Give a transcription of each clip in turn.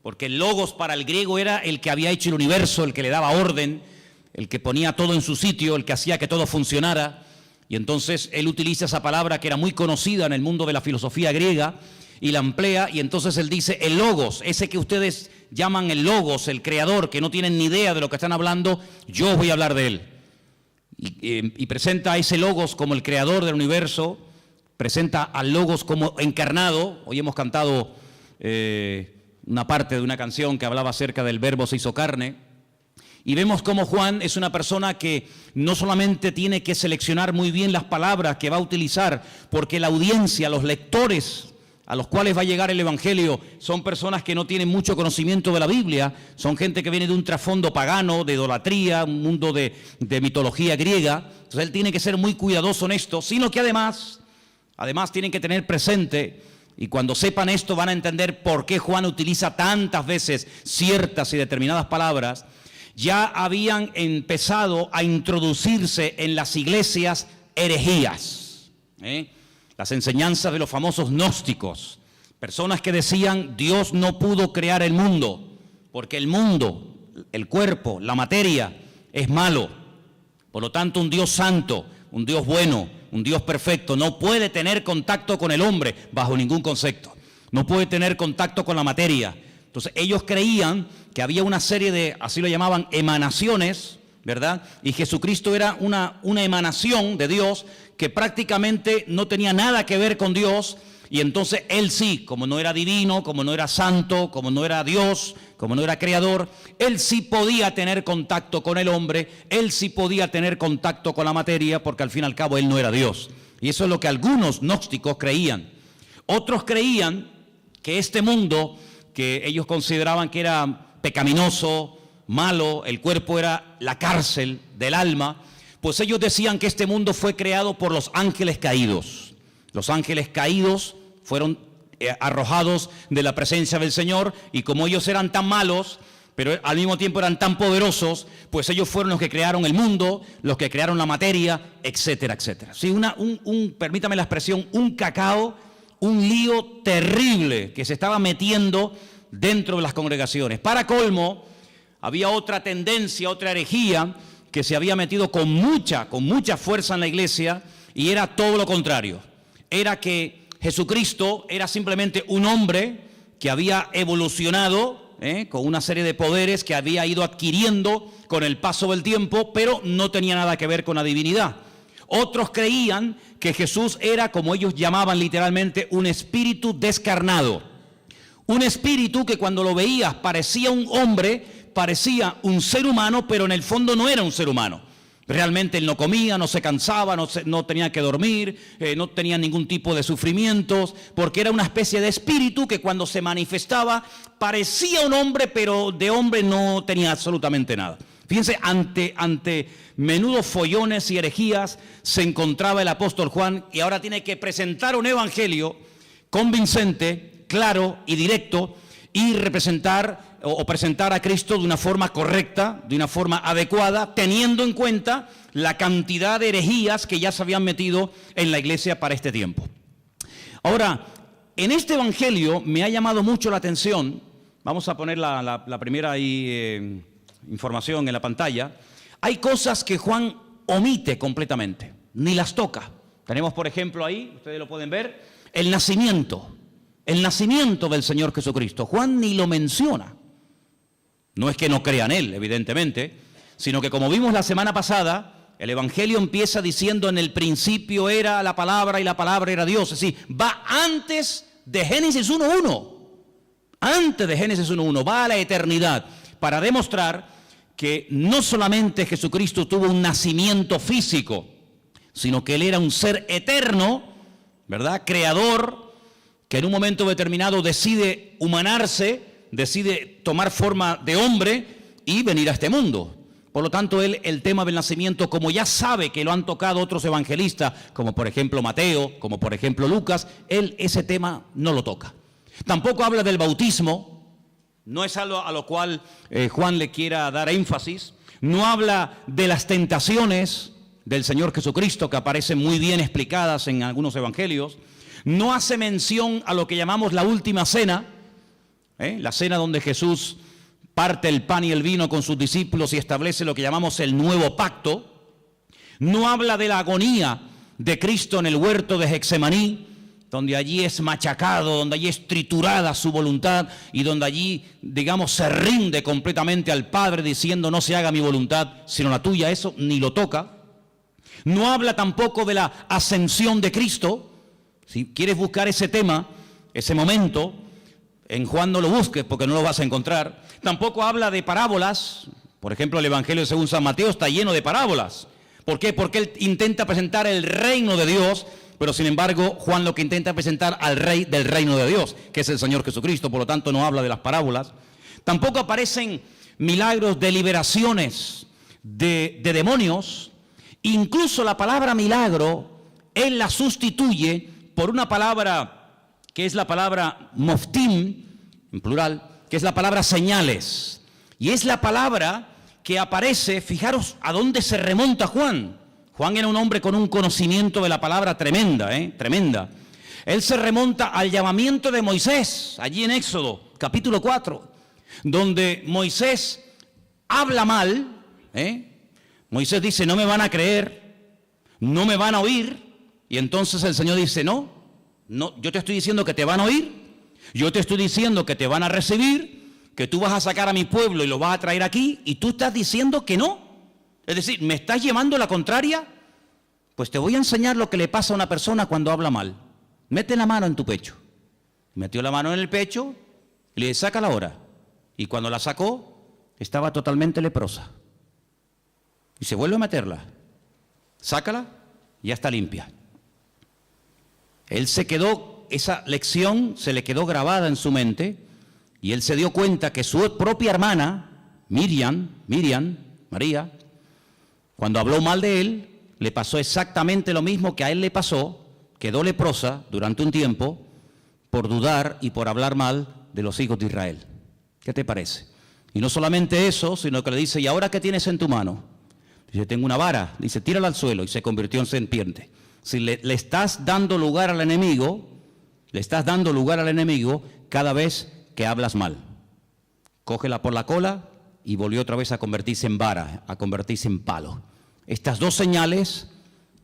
porque el logos para el griego era el que había hecho el universo, el que le daba orden, el que ponía todo en su sitio, el que hacía que todo funcionara. Y entonces él utiliza esa palabra que era muy conocida en el mundo de la filosofía griega y la emplea, y entonces él dice el logos, ese que ustedes llaman el logos, el creador, que no tienen ni idea de lo que están hablando, yo voy a hablar de él. Y presenta a ese logos como el creador del universo, presenta al logos como encarnado. Hoy hemos cantado una parte de una canción que hablaba acerca del verbo se hizo carne. Y vemos cómo Juan es una persona que no solamente tiene que seleccionar muy bien las palabras que va a utilizar, porque la audiencia, los lectores a los cuales va a llegar el Evangelio, son personas que no tienen mucho conocimiento de la Biblia, son gente que viene de un trasfondo pagano, de idolatría, un mundo de mitología griega. Entonces él tiene que ser muy cuidadoso en esto, sino que además tienen que tener presente, y cuando sepan esto van a entender por qué Juan utiliza tantas veces ciertas y determinadas palabras. Ya habían empezado a introducirse en las iglesias herejías, las enseñanzas de los famosos gnósticos, personas que decían Dios no pudo crear el mundo, porque el mundo, el cuerpo, la materia es malo. Por lo tanto, un Dios santo, un Dios bueno, un Dios perfecto no puede tener contacto con el hombre bajo ningún concepto, no puede tener contacto con la materia. Entonces ellos creían que había una serie de, así lo llamaban, emanaciones, ¿verdad? Y Jesucristo era una emanación de Dios que prácticamente no tenía nada que ver con Dios, y entonces él sí, como no era divino, como no era santo, como no era Dios, como no era creador, él sí podía tener contacto con el hombre, él sí podía tener contacto con la materia, porque al fin y al cabo él no era Dios. Y eso es lo que algunos gnósticos creían. Otros creían que este mundo, que ellos consideraban que era pecaminoso, malo, el cuerpo era la cárcel del alma, pues ellos decían que este mundo fue creado por los ángeles caídos. Los ángeles caídos fueron arrojados de la presencia del Señor, y como ellos eran tan malos, pero al mismo tiempo eran tan poderosos, pues ellos fueron los que crearon el mundo, los que crearon la materia, etcétera, etcétera. Sí, permítame la expresión, un cacao, un lío terrible que se estaba metiendo dentro de las congregaciones. Para colmo, había otra tendencia, otra herejía que se había metido con mucha fuerza en la iglesia, y era todo lo contrario. Era que Jesucristo era simplemente un hombre que había evolucionado con una serie de poderes que había ido adquiriendo con el paso del tiempo, pero no tenía nada que ver con la divinidad. Otros creían que Jesús era, como ellos llamaban literalmente, un espíritu descarnado. Un espíritu que cuando lo veías parecía un hombre, parecía un ser humano, pero en el fondo no era un ser humano. Realmente él no comía, no se cansaba, no tenía que dormir, no tenía ningún tipo de sufrimientos, porque era una especie de espíritu que cuando se manifestaba parecía un hombre, pero de hombre no tenía absolutamente nada. Fíjense, ante menudos follones y herejías se encontraba el apóstol Juan, y ahora tiene que presentar un evangelio convincente, claro y directo, y presentar a Cristo de una forma correcta, de una forma adecuada, teniendo en cuenta la cantidad de herejías que ya se habían metido en la iglesia para este tiempo. Ahora, en este evangelio me ha llamado mucho la atención, vamos a poner la primera información en la pantalla. Hay cosas que Juan omite completamente, ni las toca. Tenemos, por ejemplo, ahí, ustedes lo pueden ver, el nacimiento del Señor Jesucristo. Juan ni lo menciona. No es que no crea en Él, evidentemente, sino que, como vimos la semana pasada, el Evangelio empieza diciendo: en el principio era la palabra y la palabra era Dios. Es decir, va antes de Génesis 1.1. Antes de Génesis 1.1, va a la eternidad para demostrar que no solamente Jesucristo tuvo un nacimiento físico, sino que Él era un ser eterno, ¿verdad? Creador, que en un momento determinado decide humanarse, decide tomar forma de hombre y venir a este mundo. Por lo tanto, él, el tema del nacimiento, como ya sabe que lo han tocado otros evangelistas, como por ejemplo Mateo, como por ejemplo Lucas, él ese tema no lo toca. Tampoco habla del bautismo, no es algo a lo cual Juan le quiera dar énfasis. No habla de las tentaciones del Señor Jesucristo, que aparecen muy bien explicadas en algunos evangelios. No hace mención a lo que llamamos la última cena. La cena donde Jesús parte el pan y el vino con sus discípulos y establece lo que llamamos el nuevo pacto, no habla de la agonía de Cristo en el huerto de Getsemaní, donde allí es machacado, donde allí es triturada su voluntad y donde allí, digamos, se rinde completamente al Padre diciendo no se haga mi voluntad sino la tuya. Eso ni lo toca. No habla tampoco de la ascensión de Cristo. Si quieres buscar ese tema, ese momento, en Juan no lo busques porque no lo vas a encontrar. Tampoco habla de parábolas. Por ejemplo, el Evangelio según San Mateo está lleno de parábolas. ¿Por qué? Porque él intenta presentar el reino de Dios, pero sin embargo Juan lo que intenta presentar al rey del reino de Dios, que es el Señor Jesucristo, por lo tanto no habla de las parábolas. Tampoco aparecen milagros de liberaciones de demonios. Incluso la palabra milagro, él la sustituye por una palabra que es la palabra moftim, en plural, que es la palabra señales. Y es la palabra que aparece, fijaros a dónde se remonta Juan. Juan era un hombre con un conocimiento de la palabra tremenda, tremenda. Él se remonta al llamamiento de Moisés, allí en Éxodo, capítulo 4, donde Moisés habla mal. Moisés dice, no me van a creer, no me van a oír. Y entonces el Señor dice, no, yo te estoy diciendo que te van a oír, yo te estoy diciendo que te van a recibir, que tú vas a sacar a mi pueblo y lo vas a traer aquí, y tú estás diciendo que no. Es decir, ¿me estás llevando la contraria? Pues te voy a enseñar lo que le pasa a una persona cuando habla mal. Mete la mano en tu pecho. Metió la mano en el pecho y le dice, sácala ahora. Y cuando la sacó, estaba totalmente leprosa. Y se vuelve a meterla. Sácala, ya está limpia. Él se quedó, esa lección se le quedó grabada en su mente, y él se dio cuenta que su propia hermana, María, cuando habló mal de él, le pasó exactamente lo mismo que a él le pasó, quedó leprosa durante un tiempo por dudar y por hablar mal de los hijos de Israel. ¿Qué te parece? Y no solamente eso, sino que le dice, ¿y ahora qué tienes en tu mano? Dice, tengo una vara. Dice, tírala al suelo, y se convirtió en serpiente. Si le estás dando lugar al enemigo, cada vez que hablas mal. Cógela por la cola y volvió otra vez a convertirse en vara, a convertirse en palo. Estas dos señales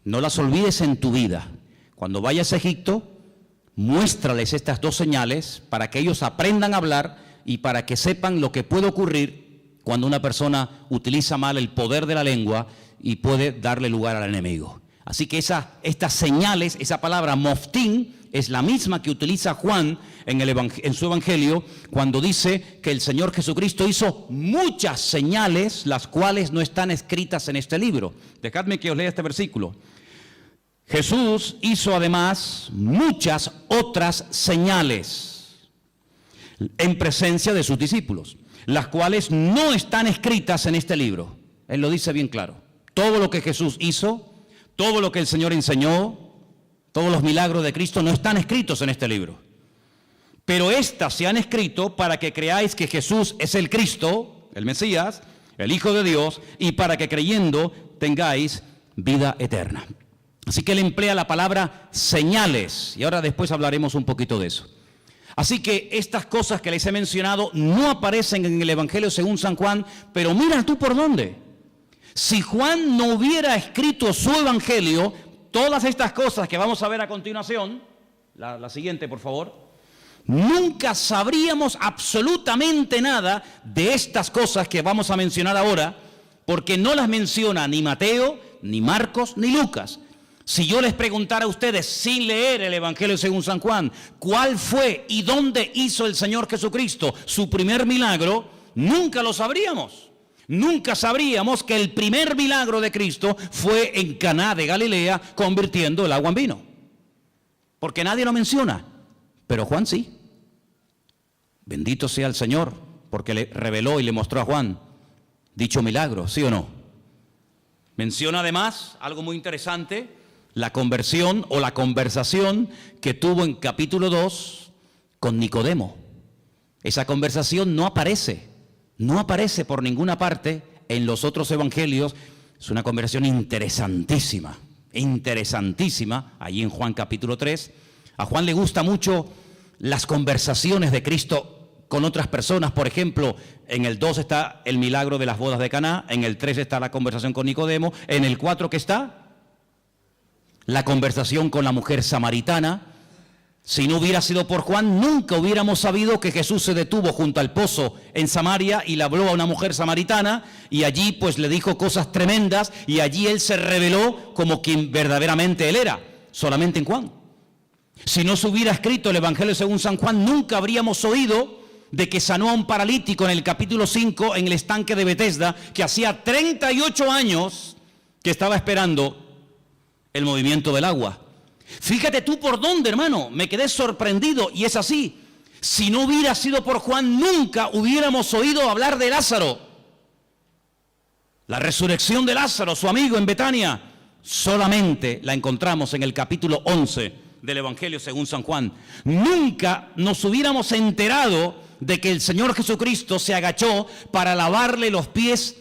no las olvides en tu vida. Cuando vayas a Egipto, muéstrales estas dos señales para que ellos aprendan a hablar y para que sepan lo que puede ocurrir cuando una persona utiliza mal el poder de la lengua y puede darle lugar al enemigo. Así que estas señales, esa palabra moftim, es la misma que utiliza Juan en su Evangelio cuando dice que el Señor Jesucristo hizo muchas señales, las cuales no están escritas en este libro. Dejadme que os lea este versículo. Jesús hizo además muchas otras señales en presencia de sus discípulos, las cuales no están escritas en este libro. Él lo dice bien claro. Todo lo que Jesús hizo, todo lo que el Señor enseñó, todos los milagros de Cristo no están escritos en este libro. Pero estas se han escrito para que creáis que Jesús es el Cristo, el Mesías, el Hijo de Dios, y para que creyendo tengáis vida eterna. Así que él emplea la palabra señales, y ahora después hablaremos un poquito de eso. Así que estas cosas que les he mencionado no aparecen en el Evangelio según San Juan, pero mira tú por dónde. Si Juan no hubiera escrito su Evangelio, todas estas cosas que vamos a ver a continuación, la siguiente por favor, nunca sabríamos absolutamente nada de estas cosas que vamos a mencionar ahora, porque no las menciona ni Mateo, ni Marcos, ni Lucas. Si yo les preguntara a ustedes, sin leer el Evangelio según San Juan, cuál fue y dónde hizo el Señor Jesucristo su primer milagro, nunca lo sabríamos. Nunca sabríamos que el primer milagro de Cristo fue en Caná de Galilea, convirtiendo el agua en vino. Porque nadie lo menciona, pero Juan sí. Bendito sea el Señor, porque le reveló y le mostró a Juan dicho milagro, ¿sí o no? Menciona además algo muy interesante, la conversión o la conversación que tuvo en capítulo 2 con Nicodemo. Esa conversación no aparece por ninguna parte en los otros evangelios. Es una conversación interesantísima, allí en Juan capítulo 3. A Juan le gusta mucho las conversaciones de Cristo con otras personas. Por ejemplo, en el 2 está el milagro de las bodas de Caná, en el 3 está la conversación con Nicodemo, en el 4 ¿qué está? La conversación con la mujer samaritana. Si no hubiera sido por Juan, nunca hubiéramos sabido que Jesús se detuvo junto al pozo en Samaria y le habló a una mujer samaritana y allí pues le dijo cosas tremendas y allí él se reveló como quien verdaderamente él era, solamente en Juan. Si no se hubiera escrito el Evangelio según San Juan, nunca habríamos oído de que sanó a un paralítico en el capítulo 5 en el estanque de Betesda, que hacía 38 años que estaba esperando el movimiento del agua. Fíjate tú por dónde, hermano, me quedé sorprendido y es así. Si no hubiera sido por Juan, nunca hubiéramos oído hablar de Lázaro. La resurrección de Lázaro, su amigo en Betania, solamente la encontramos en el capítulo 11 del Evangelio según San Juan. Nunca nos hubiéramos enterado de que el Señor Jesucristo se agachó para lavarle los pies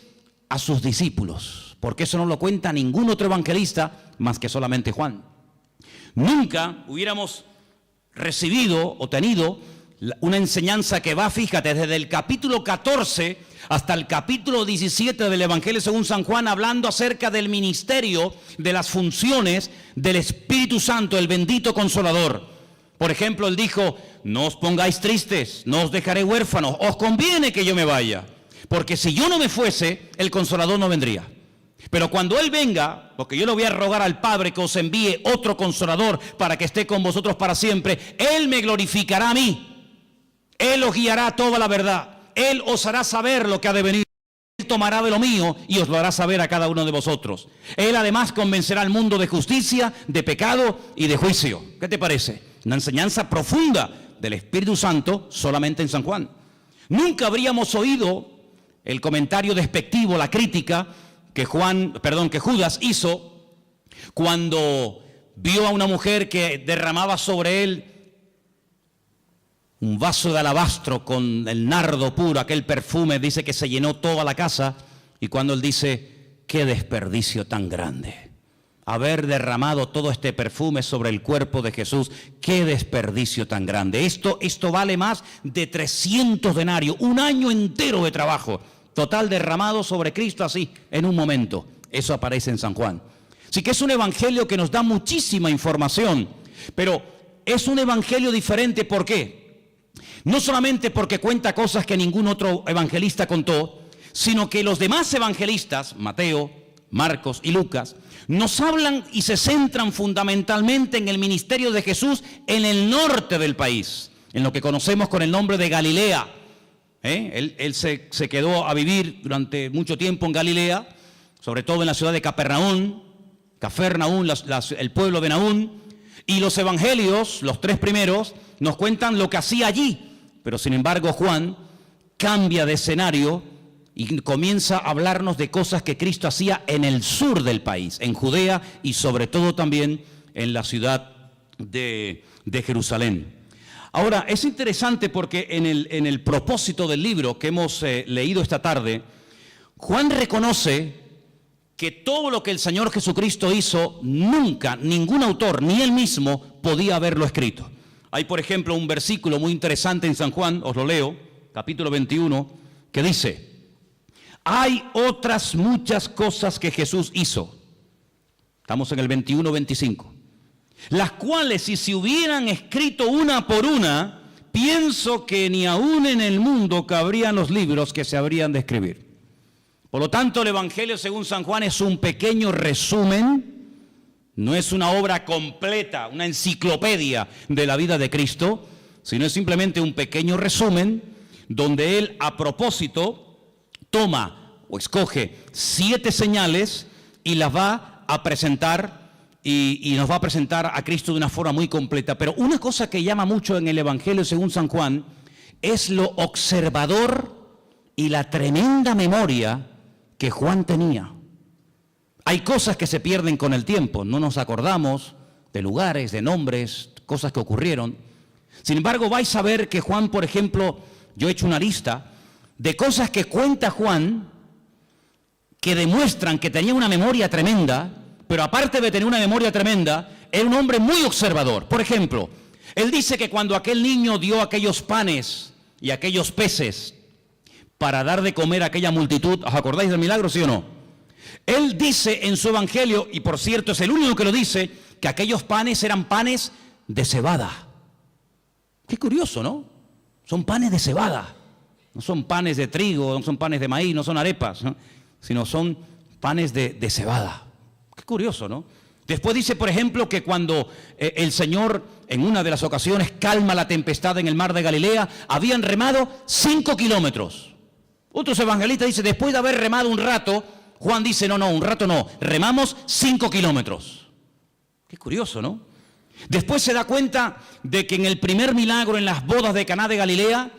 a sus discípulos, porque eso no lo cuenta ningún otro evangelista más que solamente Juan. Nunca hubiéramos recibido o tenido una enseñanza que va, fíjate, desde el capítulo 14 hasta el capítulo 17 del Evangelio según San Juan, hablando acerca del ministerio, de las funciones del Espíritu Santo, el bendito Consolador. Por ejemplo, él dijo, no os pongáis tristes, no os dejaré huérfanos, os conviene que yo me vaya, porque si yo no me fuese, el Consolador no vendría. Pero cuando Él venga, porque yo le voy a rogar al Padre que os envíe otro Consolador para que esté con vosotros para siempre, Él me glorificará a mí. Él os guiará a toda la verdad. Él os hará saber lo que ha de venir. Él tomará de lo mío y os lo hará saber a cada uno de vosotros. Él además convencerá al mundo de justicia, de pecado y de juicio. ¿Qué te parece? Una enseñanza profunda del Espíritu Santo solamente en San Juan. Nunca habríamos oído el comentario despectivo, la crítica que Judas hizo cuando vio a una mujer que derramaba sobre él un vaso de alabastro con el nardo puro, aquel perfume, dice que se llenó toda la casa, y cuando él dice, qué desperdicio tan grande, haber derramado todo este perfume sobre el cuerpo de Jesús, qué desperdicio tan grande, esto vale más de 300 denarios, un año entero de trabajo, total derramado sobre Cristo así, en un momento. Eso aparece en San Juan. Así que es un evangelio que nos da muchísima información, pero es un evangelio diferente. ¿Por qué? No solamente porque cuenta cosas que ningún otro evangelista contó, sino que los demás evangelistas, Mateo, Marcos y Lucas, nos hablan y se centran fundamentalmente en el ministerio de Jesús en el norte del país, en lo que conocemos con el nombre de Galilea. Él se quedó a vivir durante mucho tiempo en Galilea, sobre todo en la ciudad de Capernaum, el pueblo de Naún, y los evangelios, los 3 primeros, nos cuentan lo que hacía allí, pero sin embargo Juan cambia de escenario y comienza a hablarnos de cosas que Cristo hacía en el sur del país, en Judea y sobre todo también en la ciudad de Jerusalén. Ahora, es interesante porque en el propósito del libro que hemos leído esta tarde, Juan reconoce que todo lo que el Señor Jesucristo hizo, nunca, ningún autor, ni él mismo, podía haberlo escrito. Hay, por ejemplo, un versículo muy interesante en San Juan, os lo leo, capítulo 21, que dice, hay otras muchas cosas que Jesús hizo. Estamos en el 21-25. Las cuales si se hubieran escrito una por una, pienso que ni aún en el mundo cabrían los libros que se habrían de escribir. Por lo tanto, el Evangelio según San Juan es un pequeño resumen, no es una obra completa, una enciclopedia de la vida de Cristo, sino es simplemente un pequeño resumen donde él a propósito toma o escoge 7 señales y las va a presentar. Y nos va a presentar a Cristo de una forma muy completa. Pero una cosa que llama mucho en el Evangelio según San Juan es lo observador y la tremenda memoria que Juan tenía. Hay cosas que se pierden con el tiempo, no nos acordamos de lugares, de nombres, cosas que ocurrieron. Sin embargo, vais a ver que Juan, por ejemplo, yo he hecho una lista de cosas que cuenta Juan que demuestran que tenía una memoria tremenda. Pero aparte de tener una memoria tremenda, era un hombre muy observador. Por ejemplo, él dice que cuando aquel niño dio aquellos panes y aquellos peces para dar de comer a aquella multitud. ¿Os acordáis del milagro, sí o no? Él dice en su evangelio, y por cierto es el único que lo dice, que aquellos panes eran panes de cebada. Qué curioso, ¿no? Son panes de cebada. No son panes de trigo, no son panes de maíz, no son arepas, ¿no? Sino son panes de cebada. Qué curioso, ¿no? Después dice, por ejemplo, que cuando el Señor en una de las ocasiones calma la tempestad en el mar de Galilea, habían remado 5 kilómetros. Otros evangelistas dicen, después de haber remado un rato, Juan dice, no, un rato no, remamos 5 kilómetros. Qué curioso, ¿no? Después se da cuenta de que en el primer milagro en las bodas de Caná de Galilea,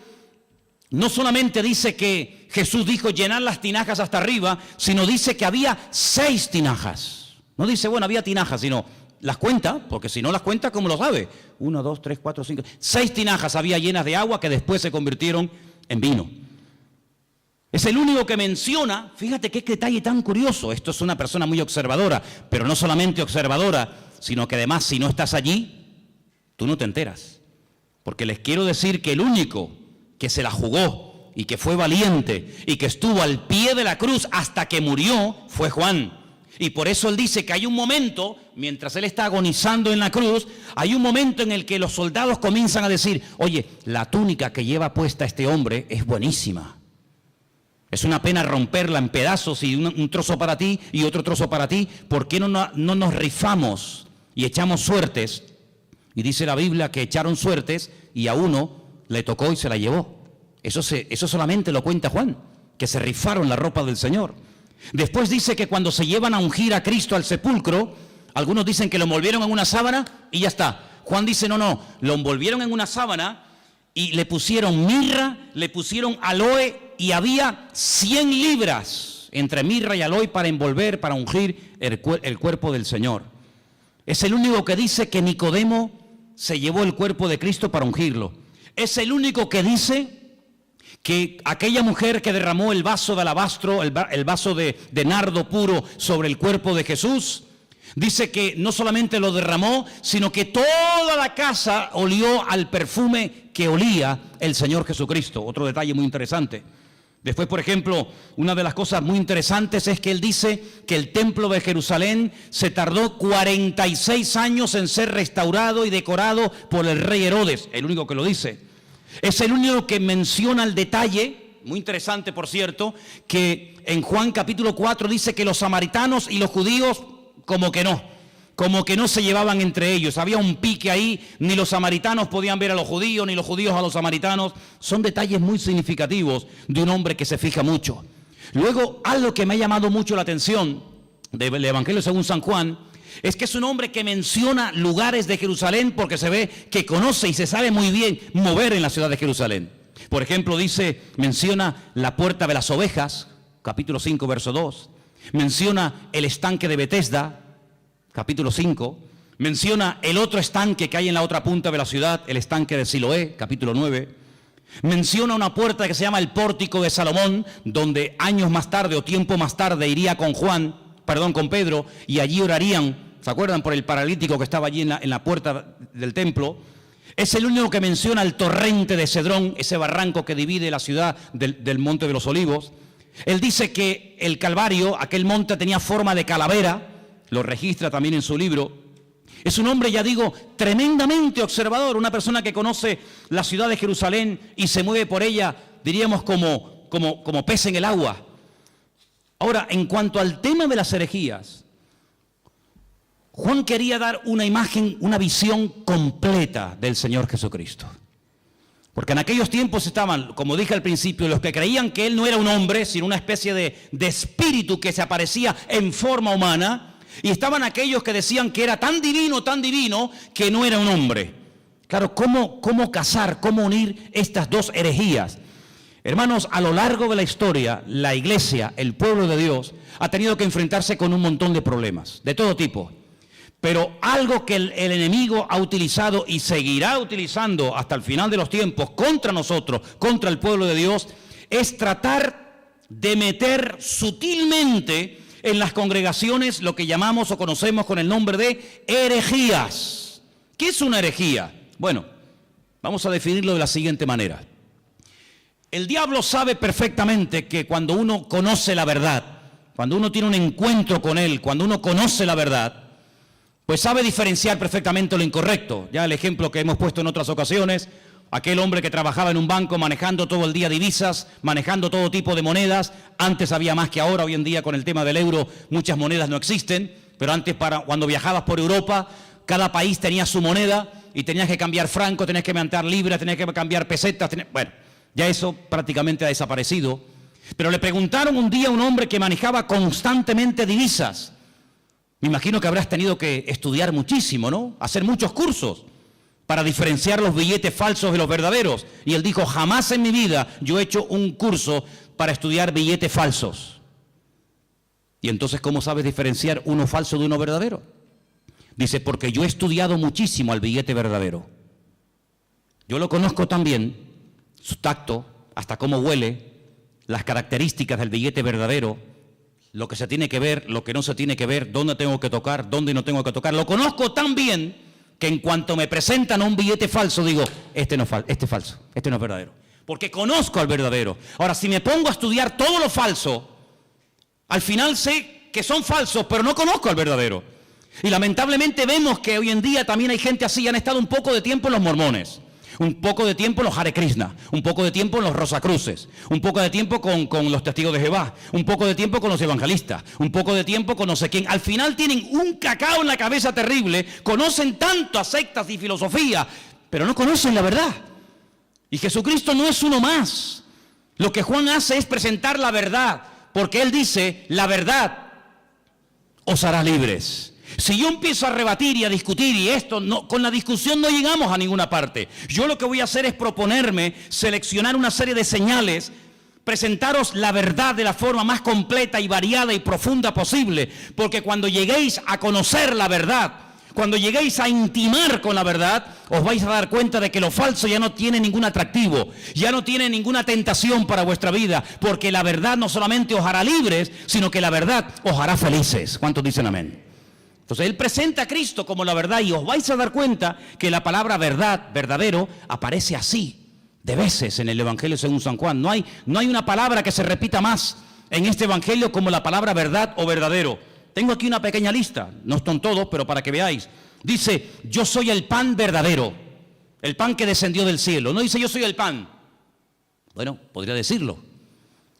no solamente dice que Jesús dijo llenar las tinajas hasta arriba, sino dice que había 6 tinajas. No dice, bueno, había tinajas, sino las cuenta, porque si no las cuenta, ¿cómo lo sabe? 1, 2, 3, 4, 5, 6 tinajas había llenas de agua que después se convirtieron en vino. Es el único que menciona, fíjate qué detalle tan curioso, esto es una persona muy observadora, pero no solamente observadora, sino que además si no estás allí, tú no te enteras. Porque les quiero decir que el único que se la jugó y que fue valiente y que estuvo al pie de la cruz hasta que murió fue Juan. Y por eso él dice que hay un momento, mientras él está agonizando en la cruz, hay un momento en el que los soldados comienzan a decir, oye, la túnica que lleva puesta este hombre es buenísima. Es una pena romperla en pedazos y un trozo para ti y otro trozo para ti. ¿Por qué no nos rifamos y echamos suertes? Y dice la Biblia que echaron suertes y a uno le tocó y se la llevó. Eso solamente lo cuenta Juan, que se rifaron la ropa del Señor. Después dice que cuando se llevan a ungir a Cristo al sepulcro, algunos dicen que lo envolvieron en una sábana y ya está. Juan dice, no, lo envolvieron en una sábana y le pusieron mirra, le pusieron aloe y había 100 libras entre mirra y aloe para envolver, para ungir el cuerpo del Señor. Es el único que dice que Nicodemo se llevó el cuerpo de Cristo para ungirlo. Es el único que dice que aquella mujer que derramó el vaso de alabastro, el vaso de nardo puro sobre el cuerpo de Jesús, dice que no solamente lo derramó, sino que toda la casa olió al perfume que olía el Señor Jesucristo. Otro detalle muy interesante. Después, por ejemplo, una de las cosas muy interesantes es que él dice que el templo de Jerusalén se tardó 46 años en ser restaurado y decorado por el rey Herodes, el único que lo dice. Es el único que menciona el detalle, muy interesante por cierto, que en Juan capítulo 4 dice que los samaritanos y los judíos como que no se llevaban entre ellos. Había un pique ahí, ni los samaritanos podían ver a los judíos, ni los judíos a los samaritanos. Son detalles muy significativos de un hombre que se fija mucho. Luego, algo que me ha llamado mucho la atención del Evangelio según San Juan, es que es un hombre que menciona lugares de Jerusalén porque se ve que conoce y se sabe muy bien mover en la ciudad de Jerusalén. Por ejemplo, menciona la puerta de las ovejas, capítulo 5, verso 2. Menciona el estanque de Betesda, capítulo 5. Menciona el otro estanque que hay en la otra punta de la ciudad, el estanque de Siloé, capítulo 9. Menciona una puerta que se llama el pórtico de Salomón, donde años más tarde o tiempo más tarde iría con Pedro, y allí orarían, ¿se acuerdan? Por el paralítico que estaba allí en la puerta del templo. Es el único que menciona el torrente de Cedrón, ese barranco que divide la ciudad del Monte de los Olivos. Él dice que el Calvario, aquel monte, tenía forma de calavera, lo registra también en su libro. Es un hombre, ya digo, tremendamente observador, una persona que conoce la ciudad de Jerusalén y se mueve por ella, diríamos, como pez en el agua. Ahora, en cuanto al tema de las herejías, Juan quería dar una imagen, una visión completa del Señor Jesucristo. Porque en aquellos tiempos estaban, como dije al principio, los que creían que Él no era un hombre, sino una especie de espíritu que se aparecía en forma humana, y estaban aquellos que decían que era tan divino, que no era un hombre. Claro, ¿cómo casar, cómo unir estas dos herejías? Hermanos, a lo largo de la historia, la iglesia, el pueblo de Dios, ha tenido que enfrentarse con un montón de problemas, de todo tipo. Pero algo que el enemigo ha utilizado y seguirá utilizando hasta el final de los tiempos contra nosotros, contra el pueblo de Dios, es tratar de meter sutilmente en las congregaciones lo que llamamos o conocemos con el nombre de herejías. ¿Qué es una herejía? Bueno, vamos a definirlo de la siguiente manera. El diablo sabe perfectamente que cuando uno conoce la verdad, cuando uno tiene un encuentro con él, cuando uno conoce la verdad, pues sabe diferenciar perfectamente lo incorrecto. Ya el ejemplo que hemos puesto en otras ocasiones, aquel hombre que trabajaba en un banco manejando todo el día divisas, manejando todo tipo de monedas. Antes había más que ahora. Hoy en día con el tema del euro muchas monedas no existen, pero antes cuando viajabas por Europa, cada país tenía su moneda y tenías que cambiar franco, tenías que cambiar libras, tenías que cambiar pesetas. Bueno, ya eso prácticamente ha desaparecido. Pero le preguntaron un día a un hombre que manejaba constantemente divisas. Me imagino que habrás tenido que estudiar muchísimo, ¿no? Hacer muchos cursos para diferenciar los billetes falsos de los verdaderos. Y él dijo, jamás en mi vida yo he hecho un curso para estudiar billetes falsos. Y entonces, ¿cómo sabes diferenciar uno falso de uno verdadero? Dice, porque yo he estudiado muchísimo al billete verdadero. Yo lo conozco también, su tacto, hasta cómo huele, las características del billete verdadero, lo que se tiene que ver, lo que no se tiene que ver, dónde tengo que tocar, dónde no tengo que tocar. Lo conozco tan bien que en cuanto me presentan un billete falso, digo, este no es falso, este no es verdadero. Porque conozco al verdadero. Ahora, si me pongo a estudiar todo lo falso, al final sé que son falsos, pero no conozco al verdadero. Y lamentablemente vemos que hoy en día también hay gente así. Han estado un poco de tiempo en los mormones, un poco de tiempo en los Hare Krishna, un poco de tiempo en los Rosacruces, un poco de tiempo con los testigos de Jehová, un poco de tiempo con los evangelistas, un poco de tiempo con no sé quién. Al final tienen un cacao en la cabeza terrible, conocen tanto a sectas y filosofía, pero no conocen la verdad. Y Jesucristo no es uno más. Lo que Juan hace es presentar la verdad, porque él dice, la verdad os hará libres. Si yo empiezo a rebatir y a discutir y esto, no, con la discusión no llegamos a ninguna parte. Yo lo que voy a hacer es proponerme, seleccionar una serie de señales, presentaros la verdad de la forma más completa y variada y profunda posible, porque cuando lleguéis a conocer la verdad, cuando lleguéis a intimar con la verdad, os vais a dar cuenta de que lo falso ya no tiene ningún atractivo, ya no tiene ninguna tentación para vuestra vida, porque la verdad no solamente os hará libres, sino que la verdad os hará felices. ¿Cuántos dicen amén? Entonces él presenta a Cristo como la verdad y os vais a dar cuenta que la palabra verdad, verdadero, aparece así de veces en el Evangelio según San Juan. No hay una palabra que se repita más en este Evangelio como la palabra verdad o verdadero. Tengo aquí una pequeña lista, no están todos, pero para que veáis. Dice, yo soy el pan verdadero, el pan que descendió del cielo. No dice yo soy el pan. Bueno, podría decirlo,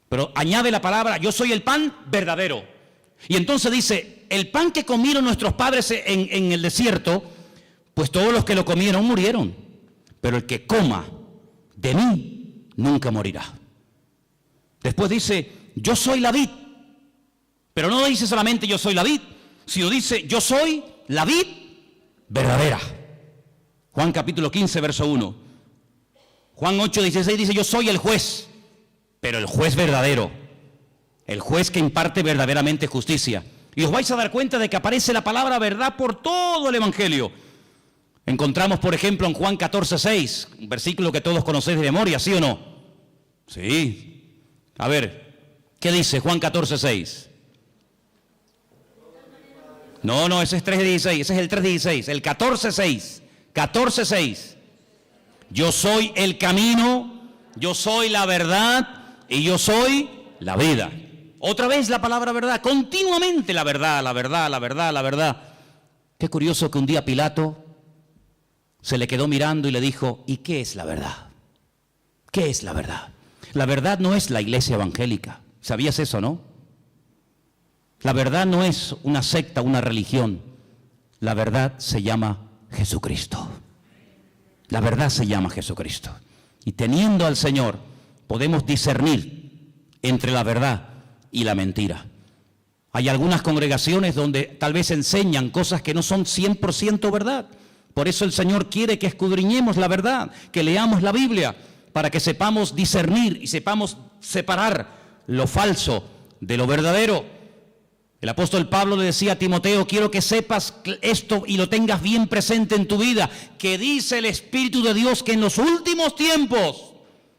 pero añade la palabra, yo soy el pan verdadero. Y entonces dice, el pan que comieron nuestros padres en el desierto, pues todos los que lo comieron murieron. Pero el que coma de mí nunca morirá. Después dice, yo soy la vid. Pero no dice solamente yo soy la vid, sino dice, yo soy la vid verdadera. Juan capítulo 15, verso 1. Juan 8, 16 dice, yo soy el juez, pero el juez verdadero. El juez que imparte verdaderamente justicia. Y os vais a dar cuenta de que aparece la palabra verdad por todo el Evangelio. Encontramos, por ejemplo, en Juan 14, 6, un versículo que todos conocéis de memoria, ¿sí o no? Sí. A ver, ¿qué dice Juan 14, 6? No, ese es 3:16, ese es el 3:16, el 14:6, 14:6. Yo soy el camino, yo soy la verdad y yo soy la vida. Otra vez la palabra verdad, continuamente la verdad, la verdad, la verdad, la verdad. Qué curioso que un día Pilato se le quedó mirando y le dijo, ¿y qué es la verdad? ¿Qué es la verdad? La verdad no es la iglesia evangélica. ¿Sabías eso, no? La verdad no es una secta, una religión. La verdad se llama Jesucristo. La verdad se llama Jesucristo. Y teniendo al Señor, podemos discernir entre la verdad y la mentira. Hay algunas congregaciones donde tal vez enseñan cosas que no son 100% verdad. Por eso el Señor quiere que escudriñemos la verdad, que leamos la Biblia, para que sepamos discernir y sepamos separar lo falso de lo verdadero. El apóstol Pablo le decía a Timoteo, quiero que sepas esto y lo tengas bien presente en tu vida, que dice el Espíritu de Dios que en los últimos tiempos,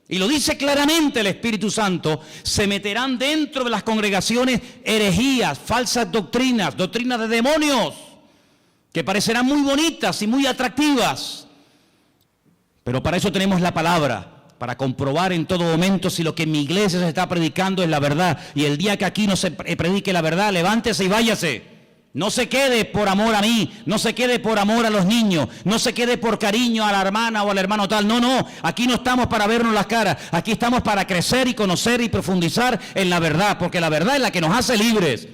y lo dice claramente el Espíritu Santo, se meterán dentro de las congregaciones herejías, falsas doctrinas, doctrinas de demonios, que parecerán muy bonitas y muy atractivas. Pero para eso tenemos la palabra. para comprobar en todo momento si lo que en mi iglesia se está predicando es la verdad. Y el día que aquí no se predique la verdad, levántese y váyase. No se quede por amor a mí, no se quede por amor a los niños, no se quede por cariño a la hermana o al hermano tal. No, no, aquí no estamos para vernos las caras, aquí estamos para crecer y conocer y profundizar en la verdad, porque la verdad es la que nos hace libres.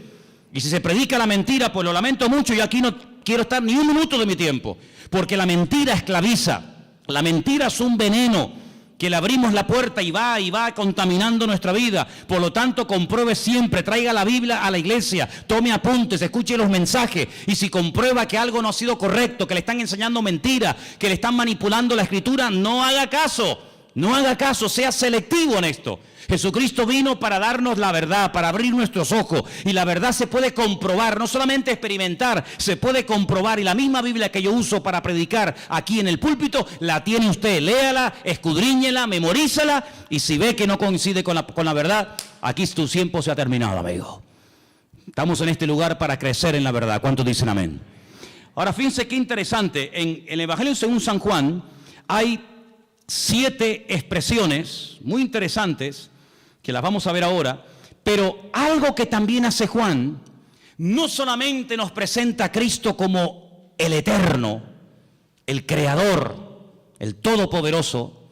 Y si se predica la mentira, pues lo lamento mucho, yo aquí no quiero estar ni un minuto de mi tiempo, porque la mentira esclaviza, la mentira es un veneno que le abrimos la puerta y va contaminando nuestra vida. Por lo tanto, compruebe siempre, traiga la Biblia a la iglesia, tome apuntes, escuche los mensajes, y si comprueba que algo no ha sido correcto, que le están enseñando mentira, que le están manipulando la escritura, no haga caso, sea selectivo en esto. Jesucristo vino para darnos la verdad, para abrir nuestros ojos, y la verdad se puede comprobar, no solamente experimentar, se puede comprobar, y la misma Biblia que yo uso para predicar aquí en el púlpito, la tiene usted, léala, escudriñela, memorízala, y si ve que no coincide con la verdad, aquí tu tiempo se ha terminado, amigo. Estamos en este lugar para crecer en la verdad. ¿Cuántos dicen amén? Ahora, fíjense qué interesante, en el Evangelio según San Juan hay 7 expresiones muy interesantes que las vamos a ver ahora, pero algo que también hace Juan, no solamente nos presenta a Cristo como el eterno, el creador, el todopoderoso,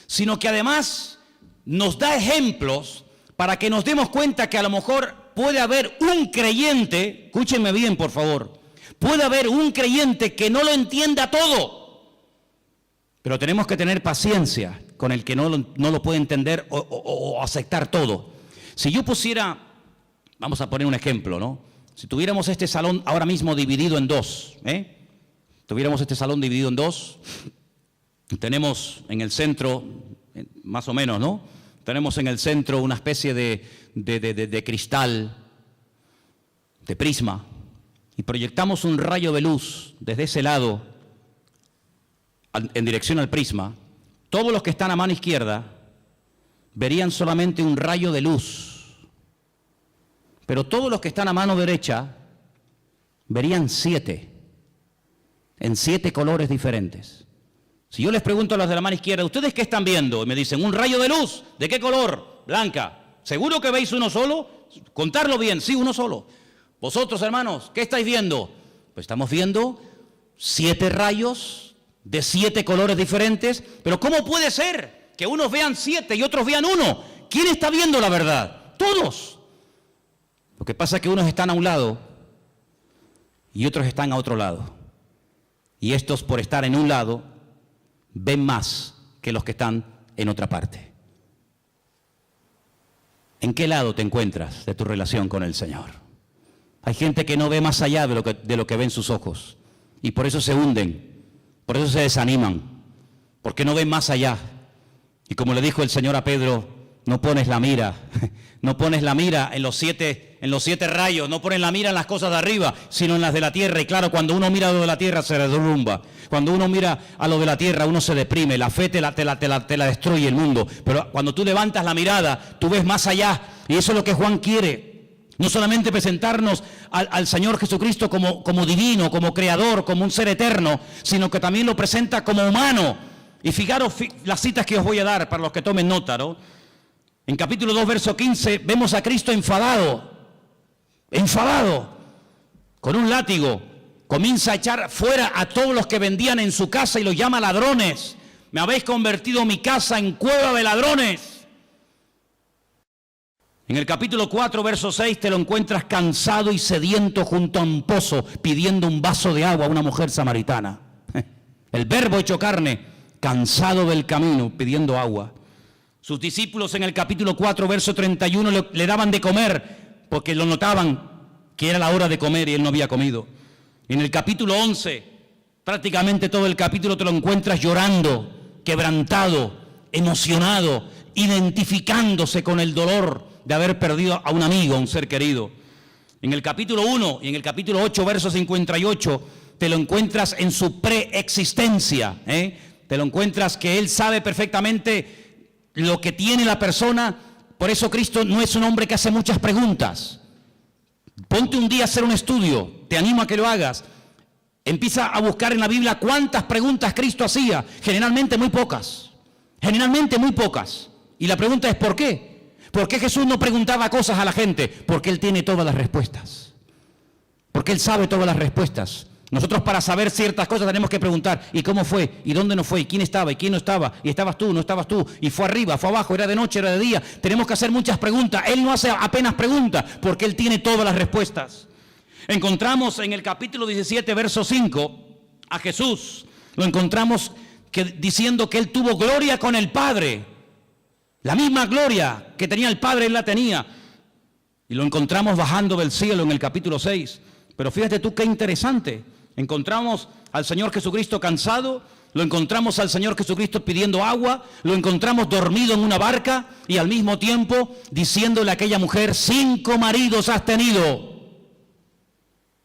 sino que además nos da ejemplos para que nos demos cuenta que a lo mejor puede haber un creyente, escúchenme bien por favor, puede haber un creyente que no lo entienda todo, pero tenemos que tener paciencia con el que no lo puede entender o aceptar todo. Si yo pusiera, vamos a poner un ejemplo, ¿no? Si tuviéramos este salón ahora mismo dividido en dos, tuviéramos este salón dividido en dos, tenemos en el centro, más o menos, ¿no? Tenemos en el centro una especie de cristal, de prisma, y proyectamos un rayo de luz desde ese lado en dirección al prisma. Todos los que están a mano izquierda verían solamente un rayo de luz, pero todos los que están a mano derecha verían 7, en 7 colores diferentes. Si yo les pregunto a los de la mano izquierda, ¿ustedes qué están viendo? Y me dicen, un rayo de luz. ¿De qué color? Blanca. ¿Seguro que veis uno solo? Contarlo bien, sí, uno solo. Vosotros, hermanos, ¿qué estáis viendo? Pues estamos viendo 7 rayos de 7 colores diferentes, pero ¿cómo puede ser que unos vean 7 y otros vean 1? ¿Quién está viendo la verdad? Todos. Lo que pasa es que unos están a un lado y otros están a otro lado. Y estos, por estar en un lado, ven más que los que están en otra parte. ¿En qué lado te encuentras de tu relación con el Señor? Hay gente que no ve más allá de lo que ven sus ojos, y por eso se hunden. Por eso se desaniman, porque no ven más allá. Y como le dijo el Señor a Pedro, no pones la mira en los 7 rayos, no pones la mira en las cosas de arriba, sino en las de la tierra. Y claro, cuando uno mira a lo de la tierra se derrumba. Cuando uno mira a lo de la tierra uno se deprime, la fe te la destruye el mundo. Pero cuando tú levantas la mirada, tú ves más allá. Y eso es lo que Juan quiere. No solamente presentarnos al Señor Jesucristo como divino, como creador, como un ser eterno, sino que también lo presenta como humano. Y fijaros las citas que os voy a dar para los que tomen nota, ¿no? En capítulo 2, verso 15, vemos a Cristo enfadado, con un látigo. Comienza a echar fuera a todos los que vendían en su casa y los llama ladrones. Me habéis convertido mi casa en cueva de ladrones. En el capítulo 4, verso 6, te lo encuentras cansado y sediento junto a un pozo, pidiendo un vaso de agua a una mujer samaritana. El verbo hecho carne, cansado del camino, pidiendo agua. Sus discípulos en el capítulo 4, verso 31, le daban de comer, porque lo notaban que era la hora de comer y él no había comido. En el capítulo 11, prácticamente todo el capítulo te lo encuentras llorando, quebrantado, emocionado, identificándose con el dolor de haber perdido a un amigo, a un ser querido. En el capítulo 1 y en el capítulo 8, verso 58, te lo encuentras en su preexistencia, Te lo encuentras que Él sabe perfectamente lo que tiene la persona. Por eso Cristo no es un hombre que hace muchas preguntas. Ponte un día a hacer un estudio, te animo a que lo hagas. Empieza a buscar en la Biblia cuántas preguntas Cristo hacía, generalmente muy pocas. Generalmente muy pocas. Y la pregunta es ¿por qué? ¿Por qué Jesús no preguntaba cosas a la gente? Porque Él tiene todas las respuestas. Porque Él sabe todas las respuestas. Nosotros para saber ciertas cosas tenemos que preguntar, ¿y cómo fue? ¿Y dónde no fue? ¿Y quién estaba? ¿Y quién no estaba? ¿Y estabas tú? ¿No estabas tú? ¿Y fue arriba? ¿Fue abajo? ¿Era de noche? ¿Era de día? Tenemos que hacer muchas preguntas. Él no hace apenas preguntas porque Él tiene todas las respuestas. Encontramos en el capítulo 17, verso 5, a Jesús. Lo encontramos diciendo que Él tuvo gloria con el Padre. La misma gloria que tenía el Padre, Él la tenía. Y lo encontramos bajando del cielo en el capítulo 6. Pero fíjate tú qué interesante. Encontramos al Señor Jesucristo cansado, lo encontramos al Señor Jesucristo pidiendo agua, lo encontramos dormido en una barca y al mismo tiempo diciéndole a aquella mujer, 5 maridos has tenido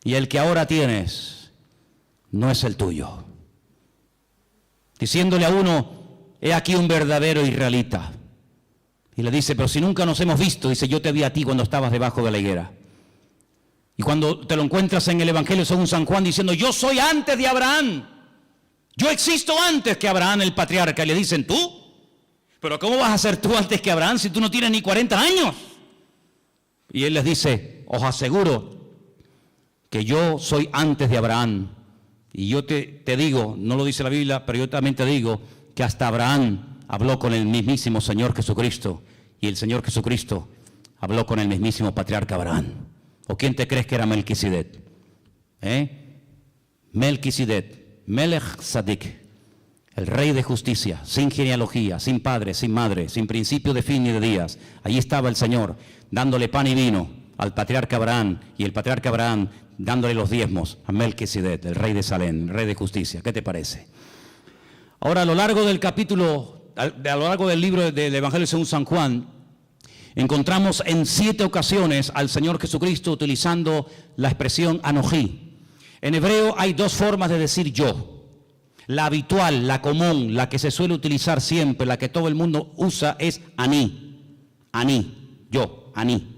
y el que ahora tienes no es el tuyo. Diciéndole a uno, he aquí un verdadero israelita. Y le dice, pero si nunca nos hemos visto, dice, yo te vi a ti cuando estabas debajo de la higuera. Y cuando te lo encuentras en el Evangelio según San Juan diciendo, yo soy antes de Abraham, yo existo antes que Abraham el patriarca, y le dicen, ¿tú? ¿Pero cómo vas a ser tú antes que Abraham si tú no tienes ni 40 años? Y él les dice, os aseguro que yo soy antes de Abraham, y yo te digo, no lo dice la Biblia, pero yo también te digo, que hasta Abraham habló con el mismísimo Señor Jesucristo, y el Señor Jesucristo habló con el mismísimo patriarca Abraham. ¿O quién te crees que era Melquisedec? Melquisedec, Melech Sadik, el rey de justicia, sin genealogía, sin padre, sin madre, sin principio de fin ni de días. Allí estaba el Señor, dándole pan y vino al patriarca Abraham, y el patriarca Abraham dándole los diezmos a Melquisedec, el rey de Salem, el rey de justicia. ¿Qué te parece? Ahora, a lo largo del capítulo, a lo largo del libro del Evangelio según San Juan, encontramos en 7 ocasiones al Señor Jesucristo utilizando la expresión anojí. En hebreo hay 2 formas de decir yo. La habitual, la común, la que se suele utilizar siempre, la que todo el mundo usa es aní. Aní, yo, aní.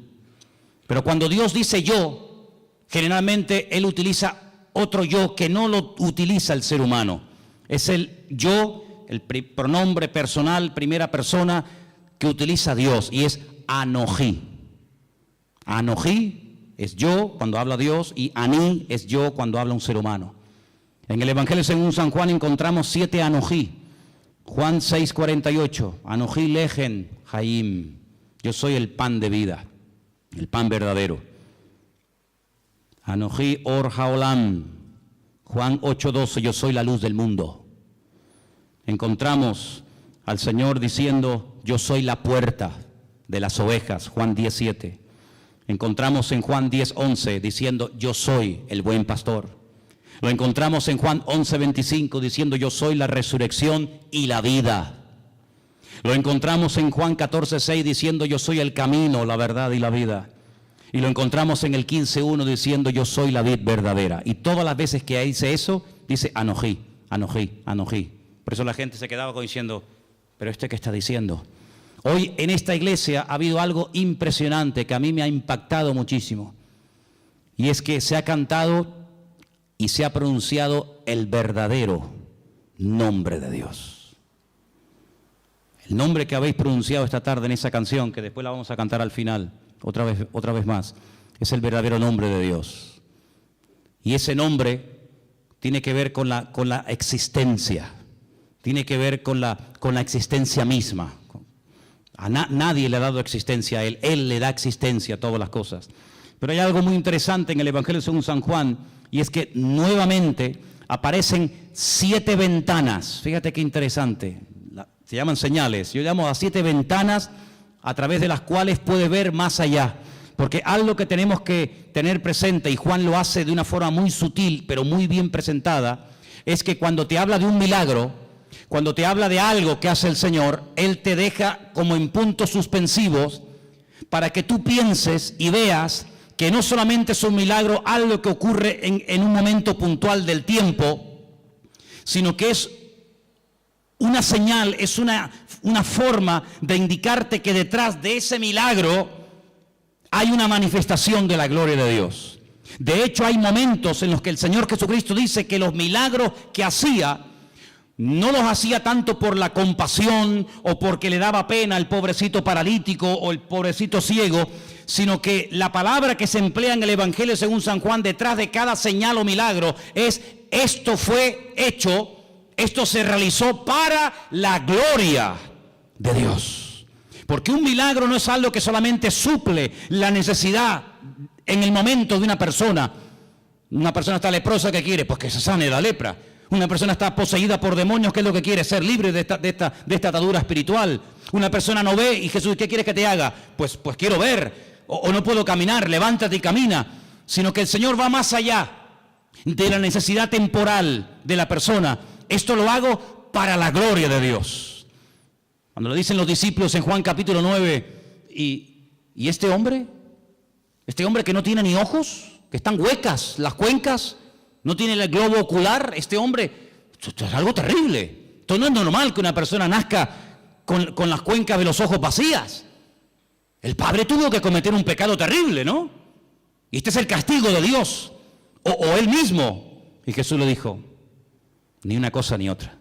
Pero cuando Dios dice yo, generalmente Él utiliza otro yo que no lo utiliza el ser humano. Es el yo, el pronombre personal, primera persona que utiliza Dios y es Anojí. Anojí es yo cuando habla Dios y Aní es yo cuando habla un ser humano. En el Evangelio según San Juan encontramos 7 Anojí. Juan 6:48, Anojí lejen Jaim, yo soy el pan de vida, el pan verdadero. Anojí or haolam, Juan 8:12, yo soy la luz del mundo. Encontramos al Señor diciendo, yo soy la puerta de las ovejas, Juan 10:7. Encontramos en Juan 10:11 diciendo, yo soy el buen pastor. Lo encontramos en Juan 11:25 diciendo, yo soy la resurrección y la vida. Lo encontramos en Juan 14:6 diciendo, yo soy el camino, la verdad y la vida. Y lo encontramos en el 15:1 diciendo, yo soy la vid verdadera. Y todas las veces que dice eso, dice anojí, anojí, anojí. Por eso la gente se quedaba diciendo, ¿pero qué está diciendo? Hoy en esta iglesia ha habido algo impresionante que a mí me ha impactado muchísimo. Y es que se ha cantado y se ha pronunciado el verdadero nombre de Dios. El nombre que habéis pronunciado esta tarde en esa canción, que después la vamos a cantar al final, otra vez más, es el verdadero nombre de Dios. Y ese nombre tiene que ver con la existencia, tiene que ver con la existencia misma. Nadie le ha dado existencia a Él le da existencia a todas las cosas. Pero hay algo muy interesante en el Evangelio según San Juan, y es que nuevamente aparecen 7 ventanas. Fíjate qué interesante, se llaman señales. Yo llamo a 7 ventanas a través de las cuales puedes ver más allá. Porque algo que tenemos que tener presente, y Juan lo hace de una forma muy sutil, pero muy bien presentada, es que cuando te habla de un milagro, cuando te habla de algo que hace el Señor, Él te deja como en puntos suspensivos para que tú pienses y veas que no solamente es un milagro, algo que ocurre en un momento puntual del tiempo, sino que es una señal, es una forma de indicarte que detrás de ese milagro hay una manifestación de la gloria de Dios. De hecho, hay momentos en los que el Señor Jesucristo dice que los milagros que hacía no los hacía tanto por la compasión o porque le daba pena al pobrecito paralítico o el pobrecito ciego, sino que la palabra que se emplea en el Evangelio según San Juan detrás de cada señal o milagro es: esto fue hecho, esto se realizó para la gloria de Dios. Porque un milagro no es algo que solamente suple la necesidad en el momento de una persona. Una persona está leprosa, ¿qué quiere? Pues que se sane la lepra. Una persona está poseída por demonios, ¿qué es lo que quiere? Ser libre de esta atadura espiritual. Una persona no ve y Jesús, ¿qué quieres que te haga? Pues quiero ver, o no puedo caminar, levántate y camina. Sino que el Señor va más allá de la necesidad temporal de la persona. Esto lo hago para la gloria de Dios. Cuando lo dicen los discípulos en Juan capítulo 9, ¿y este hombre que no tiene ni ojos, que están huecas las cuencas, no tiene el globo ocular, este hombre, esto es algo terrible. Esto no es normal que una persona nazca con las cuencas de los ojos vacías. El padre tuvo que cometer un pecado terrible, ¿no? Y este es el castigo de Dios, o él mismo. Y Jesús le dijo: ni una cosa ni otra.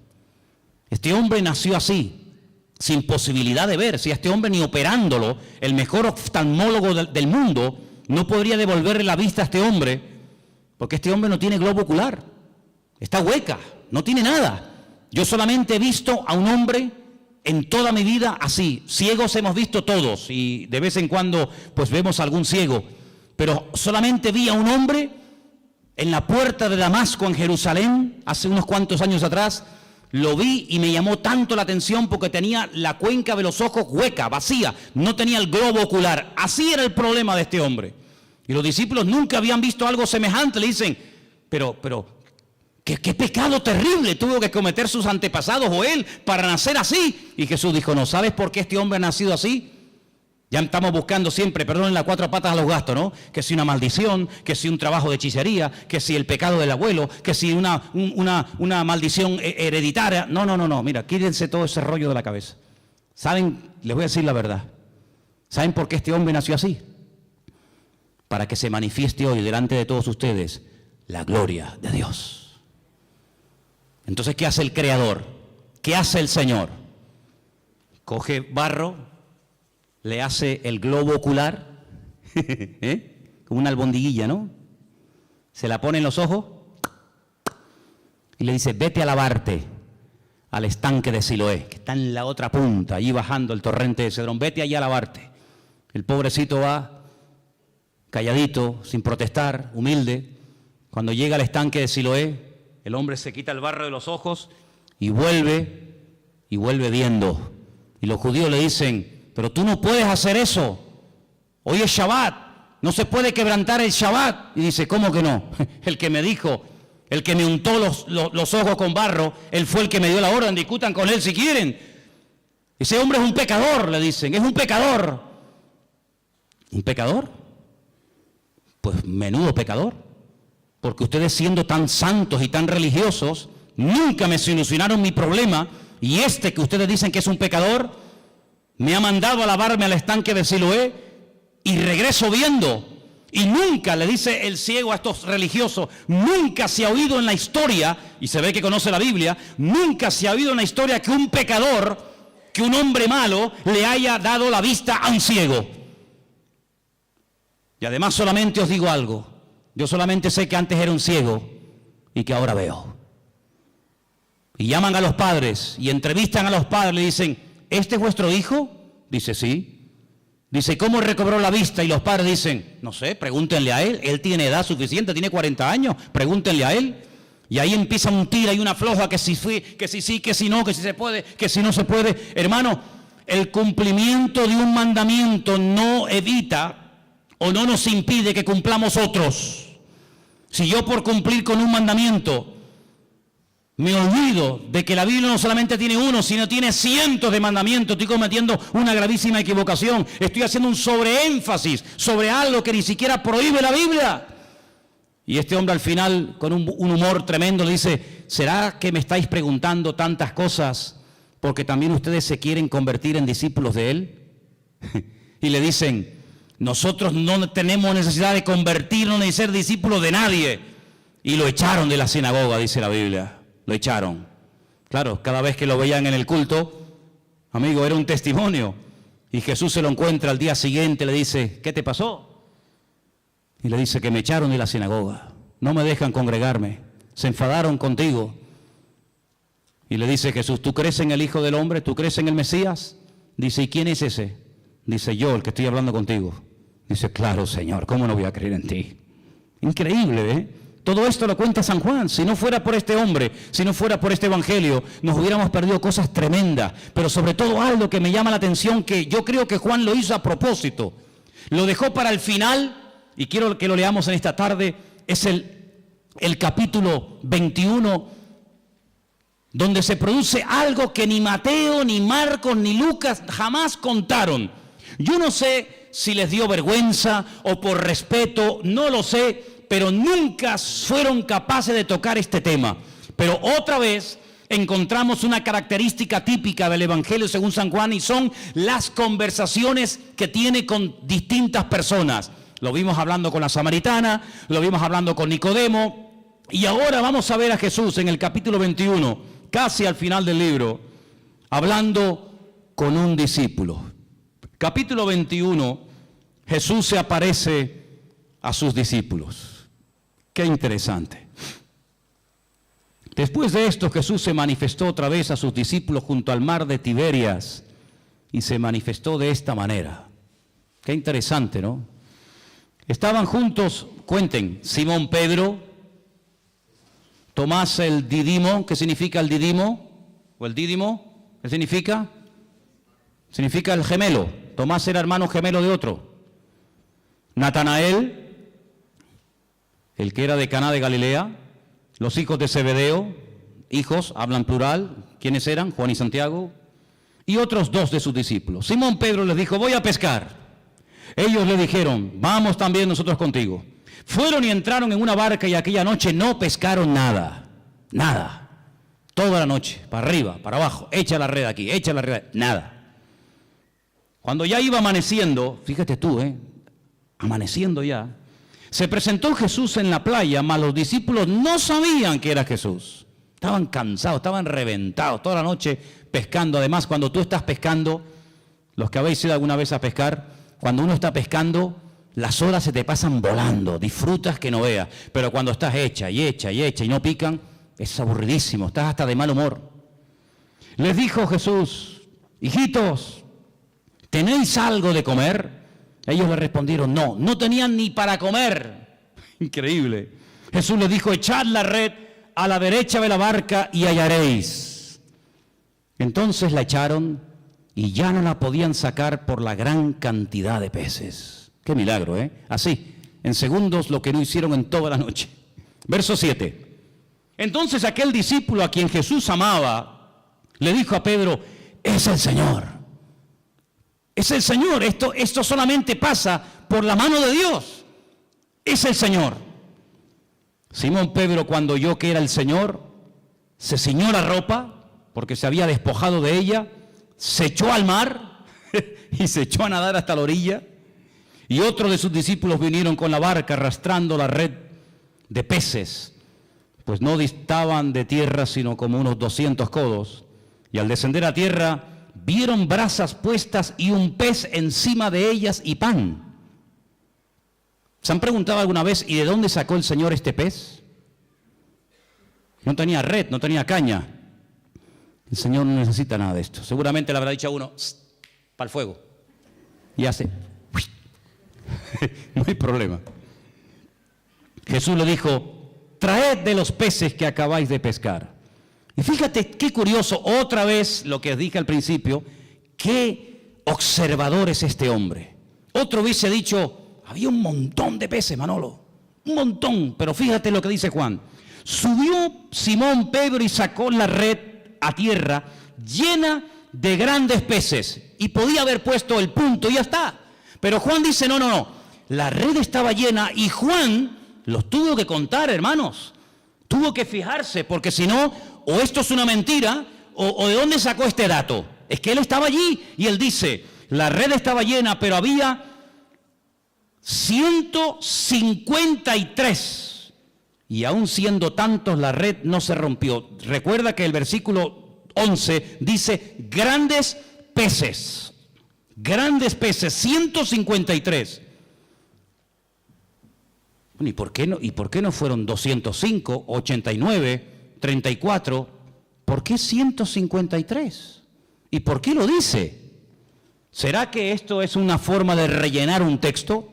Este hombre nació así, sin posibilidad de ver. Si a este hombre ni operándolo, el mejor oftalmólogo del mundo no podría devolverle la vista a este hombre, porque este hombre no tiene globo ocular, está hueca, no tiene nada. Yo solamente he visto a un hombre en toda mi vida así. Ciegos hemos visto todos y de vez en cuando pues vemos a algún ciego, pero solamente vi a un hombre en la puerta de Damasco en Jerusalén hace unos cuantos años atrás. Lo vi y me llamó tanto la atención porque tenía la cuenca de los ojos hueca, vacía, no tenía el globo ocular. Así era el problema de este hombre. Y los discípulos nunca habían visto algo semejante. Le dicen: pero ¿qué pecado terrible tuvo que cometer sus antepasados o él para nacer así? Y Jesús dijo: ¿no sabes por qué este hombre ha nacido así? Ya estamos buscando siempre, perdonen las cuatro patas a los gastos, ¿no? Que si una maldición, que si un trabajo de hechicería, que si el pecado del abuelo, que si una maldición hereditaria. No, mira, quítense todo ese rollo de la cabeza. ¿Saben? Les voy a decir la verdad. ¿Saben por qué este hombre nació así? Para que se manifieste hoy delante de todos ustedes la gloria de Dios. Entonces, ¿qué hace el Creador? ¿Qué hace el Señor? Coge barro, le hace el globo ocular, como una albondiguilla, ¿no? Se la pone en los ojos y le dice: vete a lavarte al estanque de Siloé, que está en la otra punta, allí bajando el torrente de Cedrón. Vete allá a lavarte. El pobrecito va calladito, sin protestar, humilde. Cuando llega al estanque de Siloé, el hombre se quita el barro de los ojos y vuelve viendo. Y los judíos le dicen: pero tú no puedes hacer eso. Hoy es Shabbat, no se puede quebrantar el Shabbat. Y dice: ¿cómo que no? El que me dijo, el que me untó los ojos con barro, él fue el que me dio la orden, discutan con él si quieren. Ese hombre es un pecador, le dicen, es un pecador. ¿Un pecador? Pues menudo pecador, porque ustedes, siendo tan santos y tan religiosos, nunca me solucionaron mi problema, y este que ustedes dicen que es un pecador, me ha mandado a lavarme al estanque de Siloé y regreso viendo. Y nunca, le dice el ciego a estos religiosos, nunca se ha oído en la historia, y se ve que conoce la Biblia, nunca se ha oído en la historia que un pecador, que un hombre malo, le haya dado la vista a un ciego. Y además solamente os digo algo, yo solamente sé que antes era un ciego y que ahora veo. Y llaman a los padres y entrevistan a los padres, le dicen: ¿este es vuestro hijo? Dice: sí. Dice: ¿cómo recobró la vista? Y los padres dicen: no sé, pregúntenle a él tiene edad suficiente, tiene 40 años, pregúntenle a él. Y ahí empieza un tira y una floja, que si sí, que si no, que si se puede, que si no se puede. Hermano, el cumplimiento de un mandamiento no evita o no nos impide que cumplamos otros. Si yo, por cumplir con un mandamiento, me olvido de que la Biblia no solamente tiene uno, sino tiene cientos de mandamientos, estoy cometiendo una gravísima equivocación. Estoy haciendo un sobreénfasis sobre algo que ni siquiera prohíbe la Biblia. Y este hombre al final, con un humor tremendo, le dice: ¿será que me estáis preguntando tantas cosas porque también ustedes se quieren convertir en discípulos de él? Y le dicen: nosotros no tenemos necesidad de convertirnos ni ser discípulos de nadie. Y lo echaron de la sinagoga, dice la Biblia. Lo echaron. Claro, cada vez que lo veían en el culto, amigo, era un testimonio. Y Jesús se lo encuentra al día siguiente, le dice, ¿qué te pasó? Y le dice que me echaron de la sinagoga, no me dejan congregarme, se enfadaron contigo. Y le dice Jesús, ¿tú crees en el Hijo del Hombre? ¿Tú crees en el Mesías? Dice, ¿y quién es ese? Dice, yo, el que estoy hablando contigo. Dice, claro, Señor, ¿cómo no voy a creer en ti? Increíble, ¿eh? Todo esto lo cuenta San Juan. Si no fuera por este hombre, si no fuera por este evangelio, nos hubiéramos perdido cosas tremendas. Pero sobre todo algo que me llama la atención, que yo creo que Juan lo hizo a propósito. Lo dejó para el final, y quiero que lo leamos en esta tarde, es el capítulo 21, donde se produce algo que ni Mateo, ni Marcos, ni Lucas jamás contaron. Yo no sé si les dio vergüenza o por respeto, no lo sé, pero nunca fueron capaces de tocar este tema. Pero otra vez encontramos una característica típica del Evangelio según San Juan, y son las conversaciones que tiene con distintas personas. Lo vimos hablando con la samaritana, lo vimos hablando con Nicodemo, y ahora vamos a ver a Jesús en el capítulo 21, casi al final del libro, hablando con un discípulo. Capítulo 21, Jesús se aparece a sus discípulos. Qué interesante. Después de esto, Jesús se manifestó otra vez a sus discípulos junto al mar de Tiberias, y se manifestó de esta manera. Qué interesante, ¿no? Estaban juntos, cuenten, Simón Pedro, Tomás el Didimo. ¿Qué significa el Didimo? ¿O el Dídimo? ¿Qué significa? Significa el gemelo. Tomás era hermano gemelo de otro. Natanael, el que era de Caná de Galilea, los hijos de Zebedeo, hijos, hablan plural, ¿quiénes eran? Juan y Santiago, y otros dos de sus discípulos. Simón Pedro les dijo, voy a pescar. Ellos le dijeron, vamos también nosotros contigo. Fueron y entraron en una barca, y aquella noche no pescaron nada, nada. Toda la noche, para arriba, para abajo, echa la red aquí, echa la red, nada. Cuando ya iba amaneciendo, fíjate tú, amaneciendo ya, se presentó Jesús en la playa, mas los discípulos no sabían que era Jesús. Estaban cansados, estaban reventados, toda la noche pescando. Además, cuando tú estás pescando, los que habéis ido alguna vez a pescar, cuando uno está pescando, las horas se te pasan volando, disfrutas que no veas. Pero cuando estás hecha y no pican, es aburridísimo, estás hasta de mal humor. Les dijo Jesús, hijitos, ¿tenéis algo de comer? Ellos le respondieron, no, no tenían ni para comer. Increíble. Jesús les dijo, echad la red a la derecha de la barca y hallaréis. Entonces la echaron y ya no la podían sacar por la gran cantidad de peces. Qué milagro, ¿eh? Así, en segundos, lo que no hicieron en toda la noche. Verso 7. Entonces aquel discípulo a quien Jesús amaba, le dijo a Pedro, es el Señor. Es el Señor, esto solamente pasa por la mano de Dios. Es el Señor. Simón Pedro, cuando oyó que era el Señor, se ciñó la ropa, porque se había despojado de ella, se echó al mar y se echó a nadar hasta la orilla. Y otros de sus discípulos vinieron con la barca arrastrando la red de peces, pues no distaban de tierra sino como unos 200 codos. Y al descender a tierra, vieron brasas puestas y un pez encima de ellas y pan. ¿Se han preguntado alguna vez, ¿y de dónde sacó el Señor este pez? No tenía red, no tenía caña. El Señor no necesita nada de esto. Seguramente le habrá dicho a uno, para el fuego. Y hace, no hay problema. Jesús le dijo, traed de los peces que acabáis de pescar. Y fíjate qué curioso, otra vez lo que dije al principio, qué observador es este hombre. Otro hubiese dicho, había un montón de peces, Manolo, un montón, pero fíjate lo que dice Juan. Subió Simón Pedro y sacó la red a tierra llena de grandes peces, y podía haber puesto el punto y ya está. Pero Juan dice, no, la red estaba llena, y Juan los tuvo que contar, hermanos. Tuvo que fijarse, porque si no, o esto es una mentira, o de dónde sacó este dato. Es que él estaba allí y él dice, la red estaba llena, pero había 153. Y aún siendo tantos, la red no se rompió. Recuerda que el versículo 11 dice grandes peces. Grandes peces, 153. Bueno, ¿y por qué no fueron 205, 89, 34? ¿Por qué 153? ¿Y por qué lo dice? ¿Será que esto es una forma de rellenar un texto?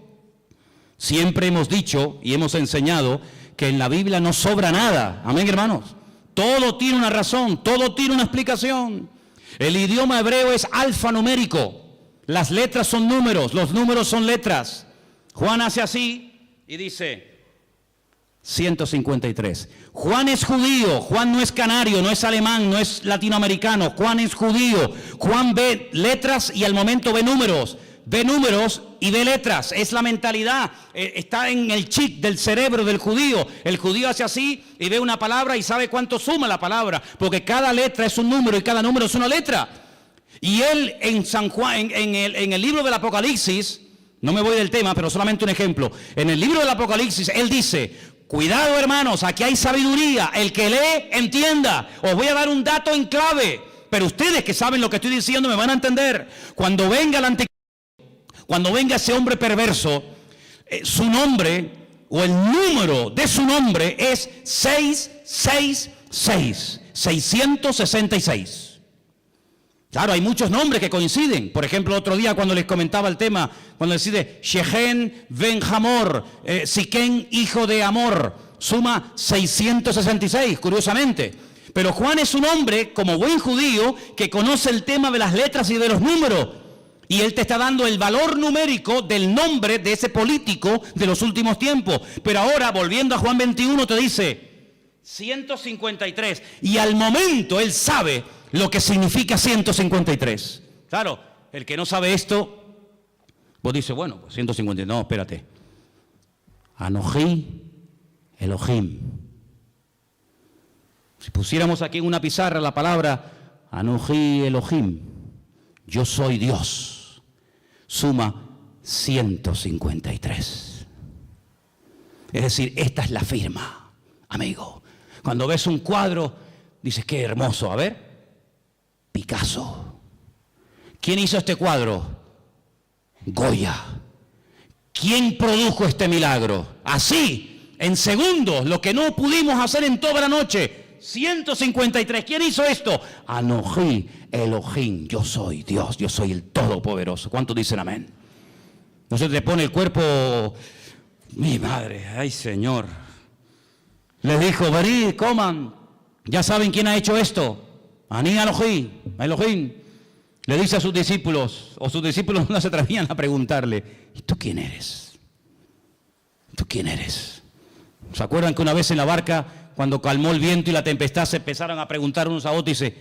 Siempre hemos dicho y hemos enseñado que en la Biblia no sobra nada. Amén, hermanos. Todo tiene una razón, todo tiene una explicación. El idioma hebreo es alfanumérico. Las letras son números, los números son letras. Juan hace así y dice 153. Juan es judío, Juan no es canario, no es alemán, no es latinoamericano. Juan es judío. Juan ve letras y al momento ve números. Ve números y ve letras. Es la mentalidad, está en el chip del cerebro del judío. El judío hace así y ve una palabra y sabe cuánto suma la palabra, porque cada letra es un número y cada número es una letra. Y él en San Juan, en el libro del Apocalipsis, no me voy del tema, pero solamente un ejemplo. En el libro del Apocalipsis, él dice: cuidado, hermanos, aquí hay sabiduría. El que lee, entienda. Os voy a dar un dato en clave, pero ustedes que saben lo que estoy diciendo me van a entender. Cuando venga el anticristo, cuando venga ese hombre perverso, su nombre o el número de su nombre es 666, 666. Claro, hay muchos nombres que coinciden. Por ejemplo, otro día cuando les comentaba el tema, cuando decide Shechem ben Hamor, Siquén hijo de Amor, suma 666, curiosamente. Pero Juan es un hombre, como buen judío, que conoce el tema de las letras y de los números. Y él te está dando el valor numérico del nombre de ese político de los últimos tiempos. Pero ahora, volviendo a Juan 21, te dice 153. Y al momento él sabe lo que significa 153. Claro, el que no sabe esto, vos dices, bueno, pues 153, no, espérate. Anoji Elohim. Si pusiéramos aquí en una pizarra la palabra Anoji Elohim, yo soy Dios, suma 153. Es decir, esta es la firma, amigo. Cuando ves un cuadro, dices, qué hermoso, a ver. Picasso. ¿Quién hizo este cuadro? Goya. ¿Quién produjo este milagro? Así, en segundos, lo que no pudimos hacer en toda la noche. 153. ¿Quién hizo esto? Anoji Elohim. Yo soy Dios, yo soy el Todopoderoso. ¿Cuántos dicen amén? No se te pone el cuerpo. Mi madre, ay Señor. Les dijo, venid, coman. Ya saben quién ha hecho esto. Aní Elohim. Le dice a sus discípulos, o sus discípulos no se atrevían a preguntarle, ¿y tú quién eres? ¿Tú quién eres? ¿Se acuerdan que una vez en la barca, cuando calmó el viento y la tempestad, se empezaron a preguntar unos a otros y dice,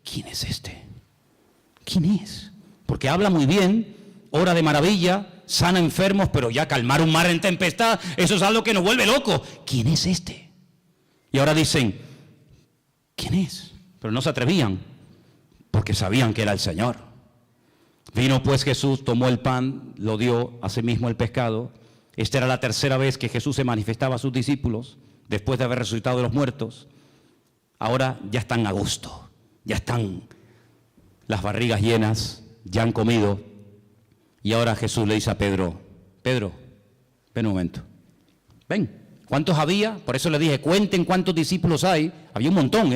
¿quién es este? ¿Quién es? Porque habla muy bien, obra de maravilla, sana enfermos, pero ya calmar un mar en tempestad, eso es algo que nos vuelve locos. ¿Quién es este? Y ahora dicen, ¿quién es? Pero no se atrevían, porque sabían que era el Señor. Vino pues Jesús, tomó el pan, lo dio a sí mismo el pescado. Esta era la tercera vez que Jesús se manifestaba a sus discípulos, después de haber resucitado de los muertos. Ahora ya están a gusto, ya están las barrigas llenas, ya han comido. Y ahora Jesús le dice a Pedro, Pedro, ven un momento, ven. ¿Cuántos había? Por eso le dije, cuenten cuántos discípulos hay. Había un montón,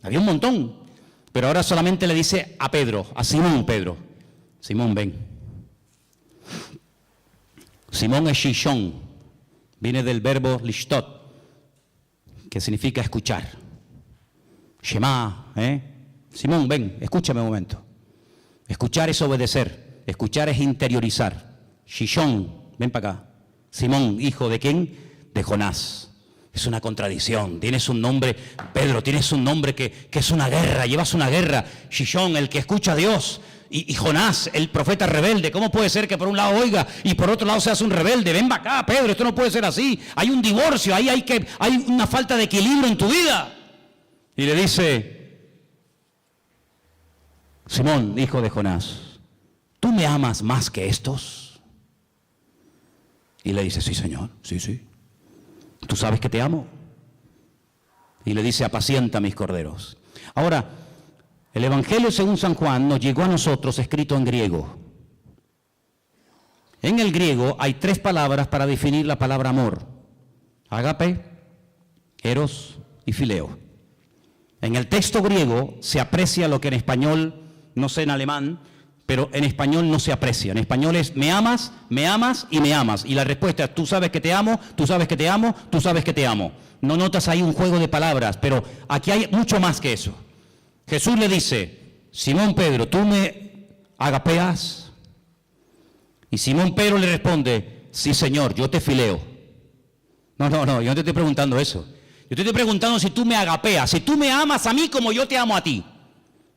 Había un montón. Pero ahora solamente le dice a Pedro, a Simón, Pedro. Simón, ven. Simón es Shishon. Viene del verbo lishtot, que significa escuchar. Shema, Simón, ven, escúchame un momento. Escuchar es obedecer. Escuchar es interiorizar. Shishon, ven para acá. Simón, hijo de ¿quién? De Jonás. Es una contradicción. Tienes un nombre, Pedro, tienes un nombre que es una guerra, llevas una guerra. Shishon, el que escucha a Dios. Y Jonás, el profeta rebelde. ¿Cómo puede ser que por un lado oiga y por otro lado seas un rebelde? Ven para acá, Pedro, esto no puede ser así. Hay un divorcio, ahí hay una falta de equilibrio en tu vida. Y le dice, Simón, hijo de Jonás, ¿tú me amas más que estos? Y le dice, sí, Señor, sí. ¿Tú sabes que te amo? Y le dice, apacienta mis corderos. Ahora, El Evangelio según San Juan nos llegó a nosotros escrito en griego. En el griego hay 3 palabras para definir la palabra amor: ágape, eros y fileo. En el texto griego se aprecia lo que en español, no sé en alemán, pero en español no se aprecia. En español es me amas y me amas. Y la respuesta es tú sabes que te amo, tú sabes que te amo, tú sabes que te amo. No notas ahí un juego de palabras, pero aquí hay mucho más que eso. Jesús le dice: Simón Pedro, ¿tú me agapeas? Y Simón Pedro le responde: sí, Señor, yo te fileo. No, yo no te estoy preguntando eso. Yo te estoy preguntando si tú me agapeas, si tú me amas a mí como yo te amo a ti.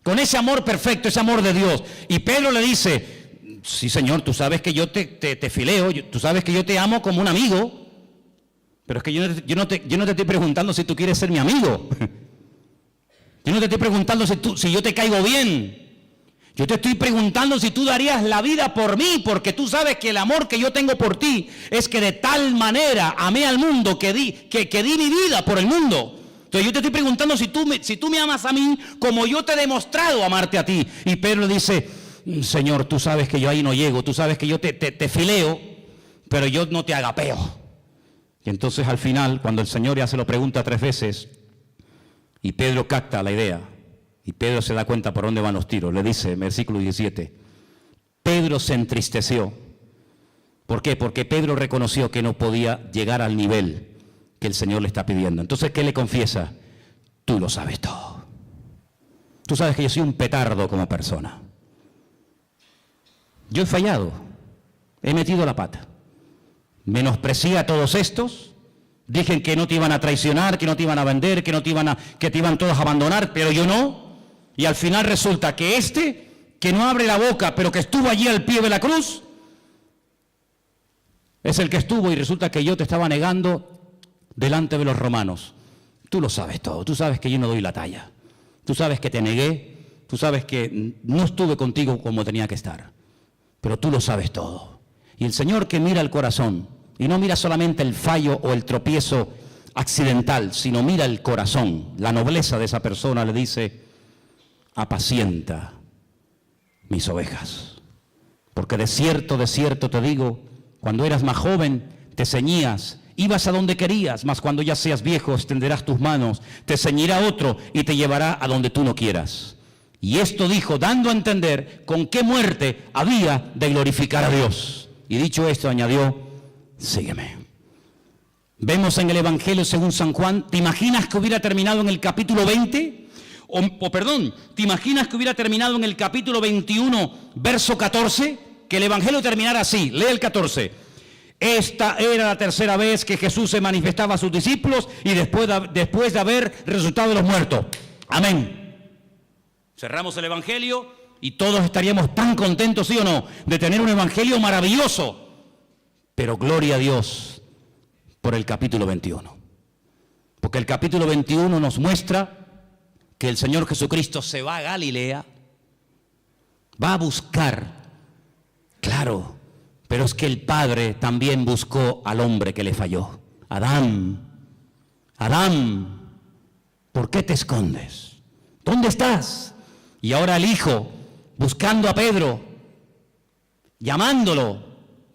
Con ese amor perfecto, ese amor de Dios. Y Pedro le dice: sí, Señor, tú sabes que yo te fileo, tú sabes que yo te amo como un amigo. Pero es que yo no te estoy preguntando si tú quieres ser mi amigo. Yo no te estoy preguntando si yo te caigo bien. Yo te estoy preguntando si tú darías la vida por mí, porque tú sabes que el amor que yo tengo por ti es que de tal manera amé al mundo que di mi vida por el mundo. Entonces yo te estoy preguntando si tú me amas a mí como yo te he demostrado amarte a ti. Y Pedro le dice: Señor, tú sabes que yo ahí no llego, tú sabes que yo te fileo, pero yo no te agapeo. Y entonces al final, cuando el Señor ya se lo pregunta 3 veces, y Pedro capta la idea, y Pedro se da cuenta por dónde van los tiros, le dice en versículo 17, Pedro se entristeció. ¿Por qué? Porque Pedro reconoció que no podía llegar al nivel que el Señor le está pidiendo. Entonces, ¿qué le confiesa? Tú lo sabes todo. Tú sabes que yo soy un petardo como persona. Yo he fallado, he metido la pata. Menosprecié a todos estos, dije que no te iban a traicionar, que no te iban a vender, que te iban todos a abandonar, pero yo no. Y al final resulta que que no abre la boca, pero que estuvo allí al pie de la cruz, es el que estuvo, y resulta que yo te estaba negando delante de los romanos. Tú lo sabes todo, tú sabes que yo no doy la talla, tú sabes que te negué, tú sabes que no estuve contigo como tenía que estar, pero tú lo sabes todo. Y el Señor, que mira el corazón, y no mira solamente el fallo o el tropiezo accidental, sino mira el corazón, la nobleza de esa persona, le dice: apacienta mis ovejas. Porque de cierto te digo, cuando eras más joven te ceñías, ibas a donde querías, mas cuando ya seas viejo extenderás tus manos, te ceñirá otro y te llevará a donde tú no quieras. Y esto dijo, dando a entender con qué muerte había de glorificar a Dios. Y dicho esto añadió: sígueme. Vemos en el Evangelio según San Juan, ¿te imaginas que hubiera terminado en el capítulo 20? ¿Te imaginas que hubiera terminado en el capítulo 21, verso 14? Que el Evangelio terminara así, lee el 14. Esta era la 3ª vez que Jesús se manifestaba a sus discípulos y después de haber resucitado de los muertos. Amén. Cerramos el Evangelio y todos estaríamos tan contentos, ¿sí o no?, de tener un Evangelio maravilloso. Pero gloria a Dios por el capítulo 21. Porque el capítulo 21 nos muestra que el Señor Jesucristo se va a Galilea, va a buscar, claro, pero es que el Padre también buscó al hombre que le falló. Adán, ¿por qué te escondes? ¿Dónde estás? Y ahora el Hijo, buscando a Pedro, llamándolo,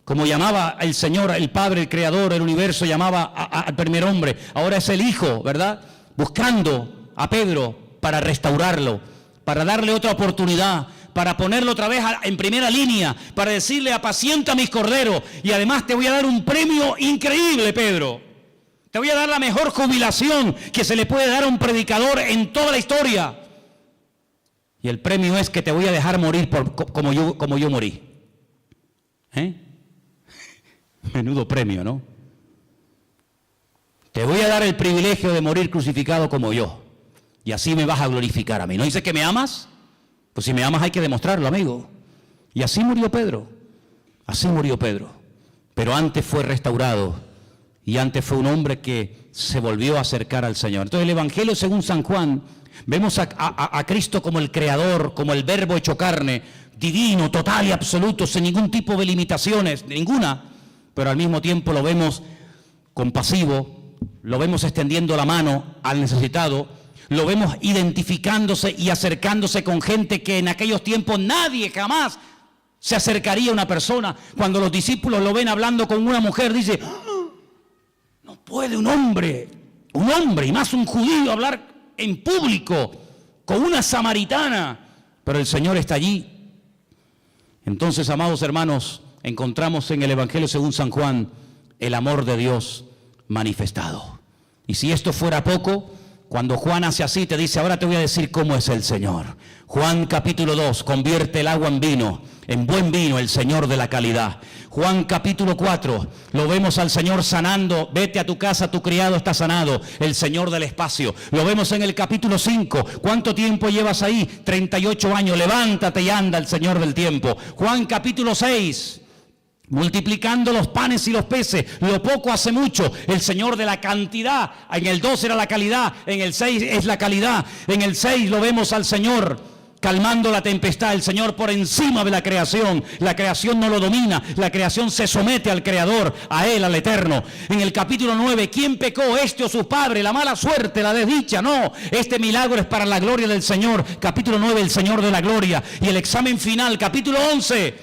como llamaba el Señor, el Padre, el Creador, el universo, llamaba al primer hombre. Ahora es el Hijo, ¿verdad?, buscando a Pedro para restaurarlo, para darle otra oportunidad, para ponerlo otra vez en primera línea, para decirle: apacienta mis corderos, y además te voy a dar un premio increíble, Pedro. Te voy a dar la mejor jubilación que se le puede dar a un predicador en toda la historia. Y el premio es que te voy a dejar morir como yo morí. Menudo premio, ¿no? Te voy a dar el privilegio de morir crucificado como yo. Y así me vas a glorificar a mí. ¿No dices que me amas? Pues si me amas hay que demostrarlo, amigo. Y así murió Pedro. Así murió Pedro. Pero antes fue restaurado. Y antes fue un hombre que se volvió a acercar al Señor. Entonces el Evangelio según San Juan, vemos a Cristo como el Creador, como el Verbo hecho carne, divino, total y absoluto, sin ningún tipo de limitaciones, ninguna. Pero al mismo tiempo lo vemos compasivo, lo vemos extendiendo la mano al necesitado, Lo vemos identificándose y acercándose con gente que en aquellos tiempos nadie jamás se acercaría a una persona. Cuando los discípulos lo ven hablando con una mujer, dice, no puede un hombre, y más un judío, hablar en público con una samaritana. Pero el Señor está allí. Entonces, amados hermanos, encontramos en el Evangelio según San Juan el amor de Dios manifestado. Y si esto fuera poco, cuando Juan hace así, te dice, ahora te voy a decir cómo es el Señor. Juan capítulo 2, convierte el agua en vino, en buen vino, el Señor de la calidad. Juan capítulo 4, lo vemos al Señor sanando, vete a tu casa, tu criado está sanado, el Señor del espacio. Lo vemos en el capítulo 5, ¿cuánto tiempo llevas ahí? 38 años, levántate y anda, el Señor del tiempo. Juan capítulo 6, multiplicando los panes y los peces, lo poco hace mucho, el Señor de la cantidad. En el 2 era la calidad, en el 6 es la calidad. En el 6 lo vemos al Señor calmando la tempestad, el Señor por encima de la creación no lo domina, la creación se somete al Creador, a Él, al Eterno. En el capítulo 9, ¿quién pecó? Este o su padre, la mala suerte, la desdicha. No, este milagro es para la gloria del Señor. Capítulo 9, el Señor de la gloria. Y el examen final, capítulo 11,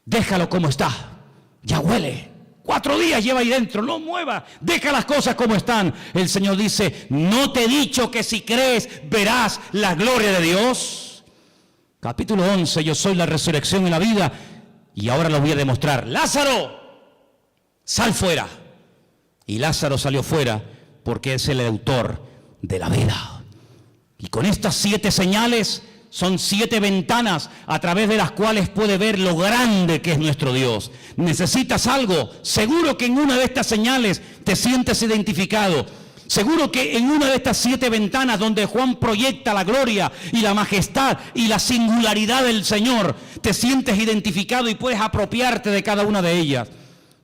déjalo como está, ya huele. 4 días lleva ahí dentro, no mueva, deja las cosas como están. El Señor dice, ¿no te he dicho que si crees verás la gloria de Dios? Capítulo 11, yo soy la resurrección y la vida, y ahora lo voy a demostrar. Lázaro, sal fuera. Y Lázaro salió fuera porque es el autor de la vida. Y con estas 7 señales, son 7 ventanas a través de las cuales puede ver lo grande que es nuestro Dios. ¿Necesitas algo? Seguro que en una de estas señales te sientes identificado. Seguro que en una de estas 7 ventanas donde Juan proyecta la gloria y la majestad y la singularidad del Señor, te sientes identificado y puedes apropiarte de cada una de ellas.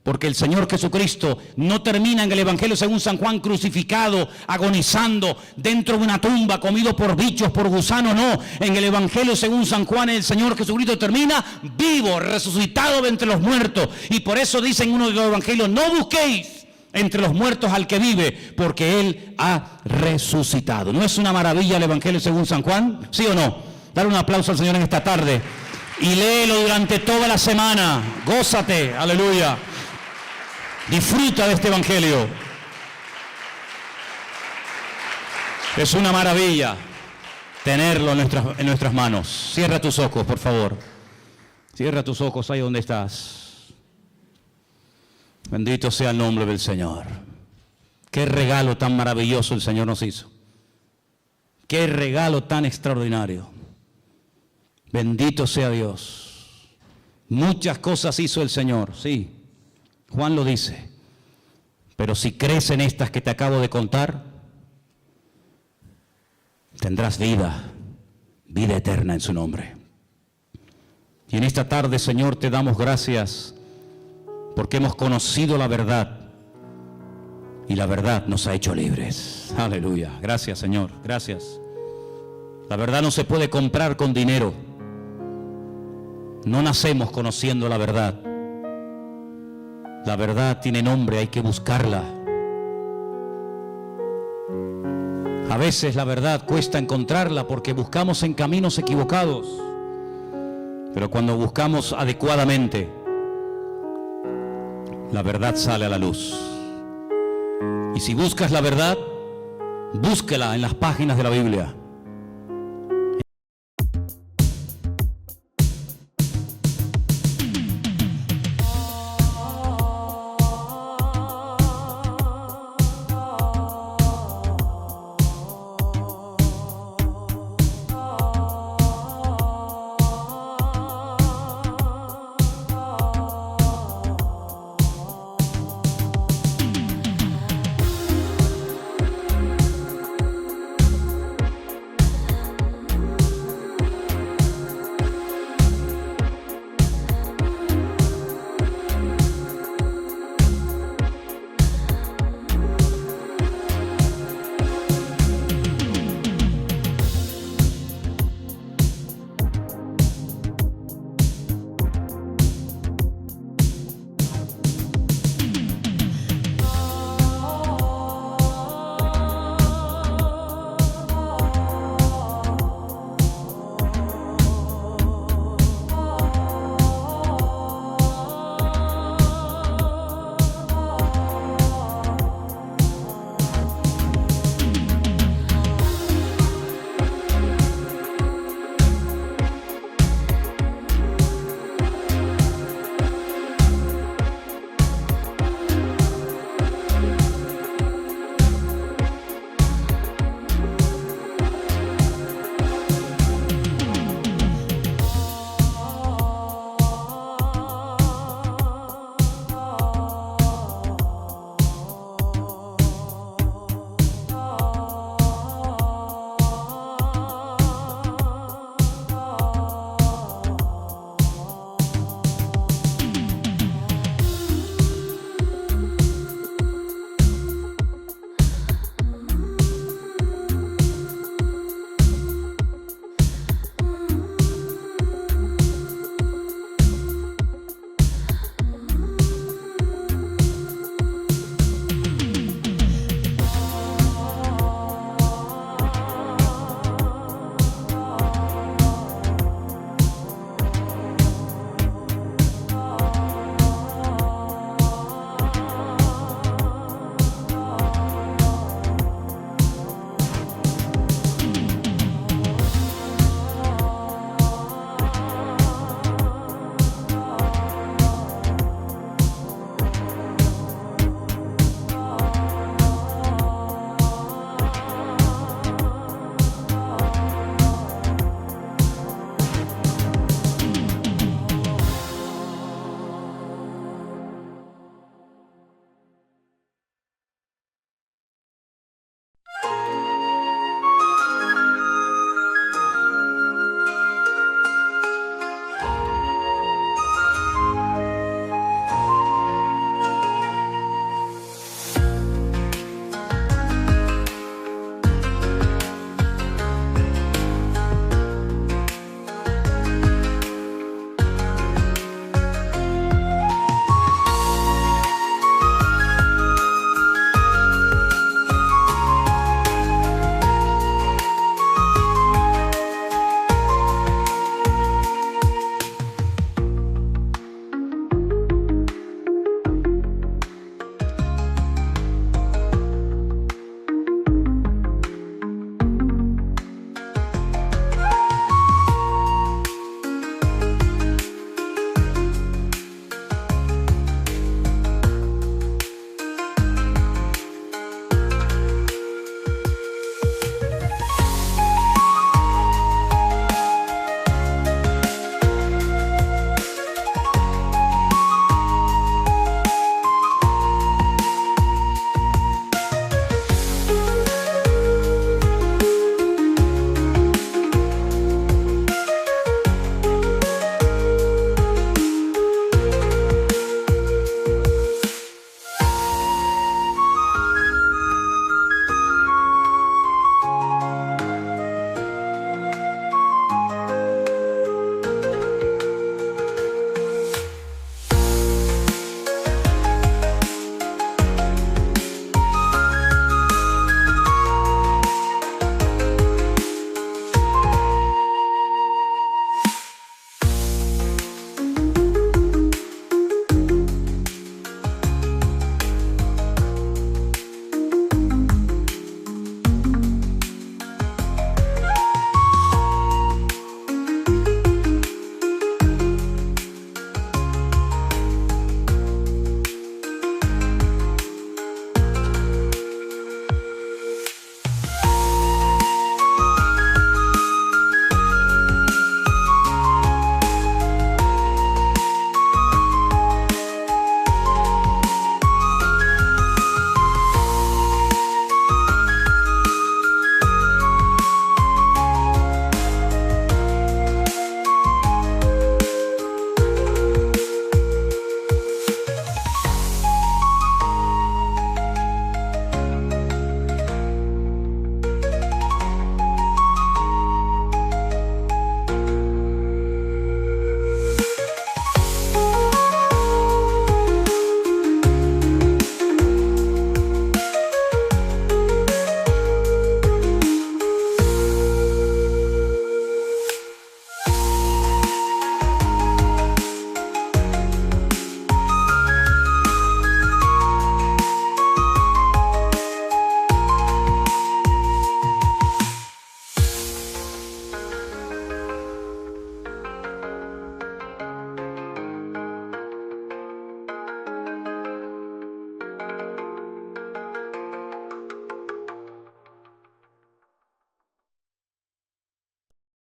Porque el Señor Jesucristo no termina en el Evangelio según San Juan crucificado, agonizando dentro de una tumba, comido por bichos, por gusanos. No, en el Evangelio según San Juan el Señor Jesucristo termina vivo, resucitado de entre los muertos. Y por eso dice en uno de los Evangelios, no busquéis entre los muertos al que vive, porque Él ha resucitado. ¿No es una maravilla el Evangelio según San Juan? ¿Sí o no? Dale un aplauso al Señor en esta tarde y léelo durante toda la semana. Gózate, aleluya. Disfruta de este Evangelio. Es una maravilla tenerlo en nuestras manos. Cierra tus ojos, por favor. Cierra tus ojos ahí donde estás. Bendito sea el nombre del Señor. Qué regalo tan maravilloso el Señor nos hizo. Qué regalo tan extraordinario. Bendito sea Dios. Muchas cosas hizo el Señor, sí. Juan lo dice, pero si crees en estas que te acabo de contar, tendrás vida eterna en su nombre. Y en esta tarde, Señor, te damos gracias porque hemos conocido la verdad y la verdad nos ha hecho libres. Aleluya. Gracias, Señor. Gracias. La verdad no se puede comprar con dinero. No nacemos conociendo la verdad. La verdad tiene nombre, hay que buscarla. A veces la verdad cuesta encontrarla porque buscamos en caminos equivocados. Pero cuando buscamos adecuadamente, la verdad sale a la luz. Y si buscas la verdad, búsquela en las páginas de la Biblia.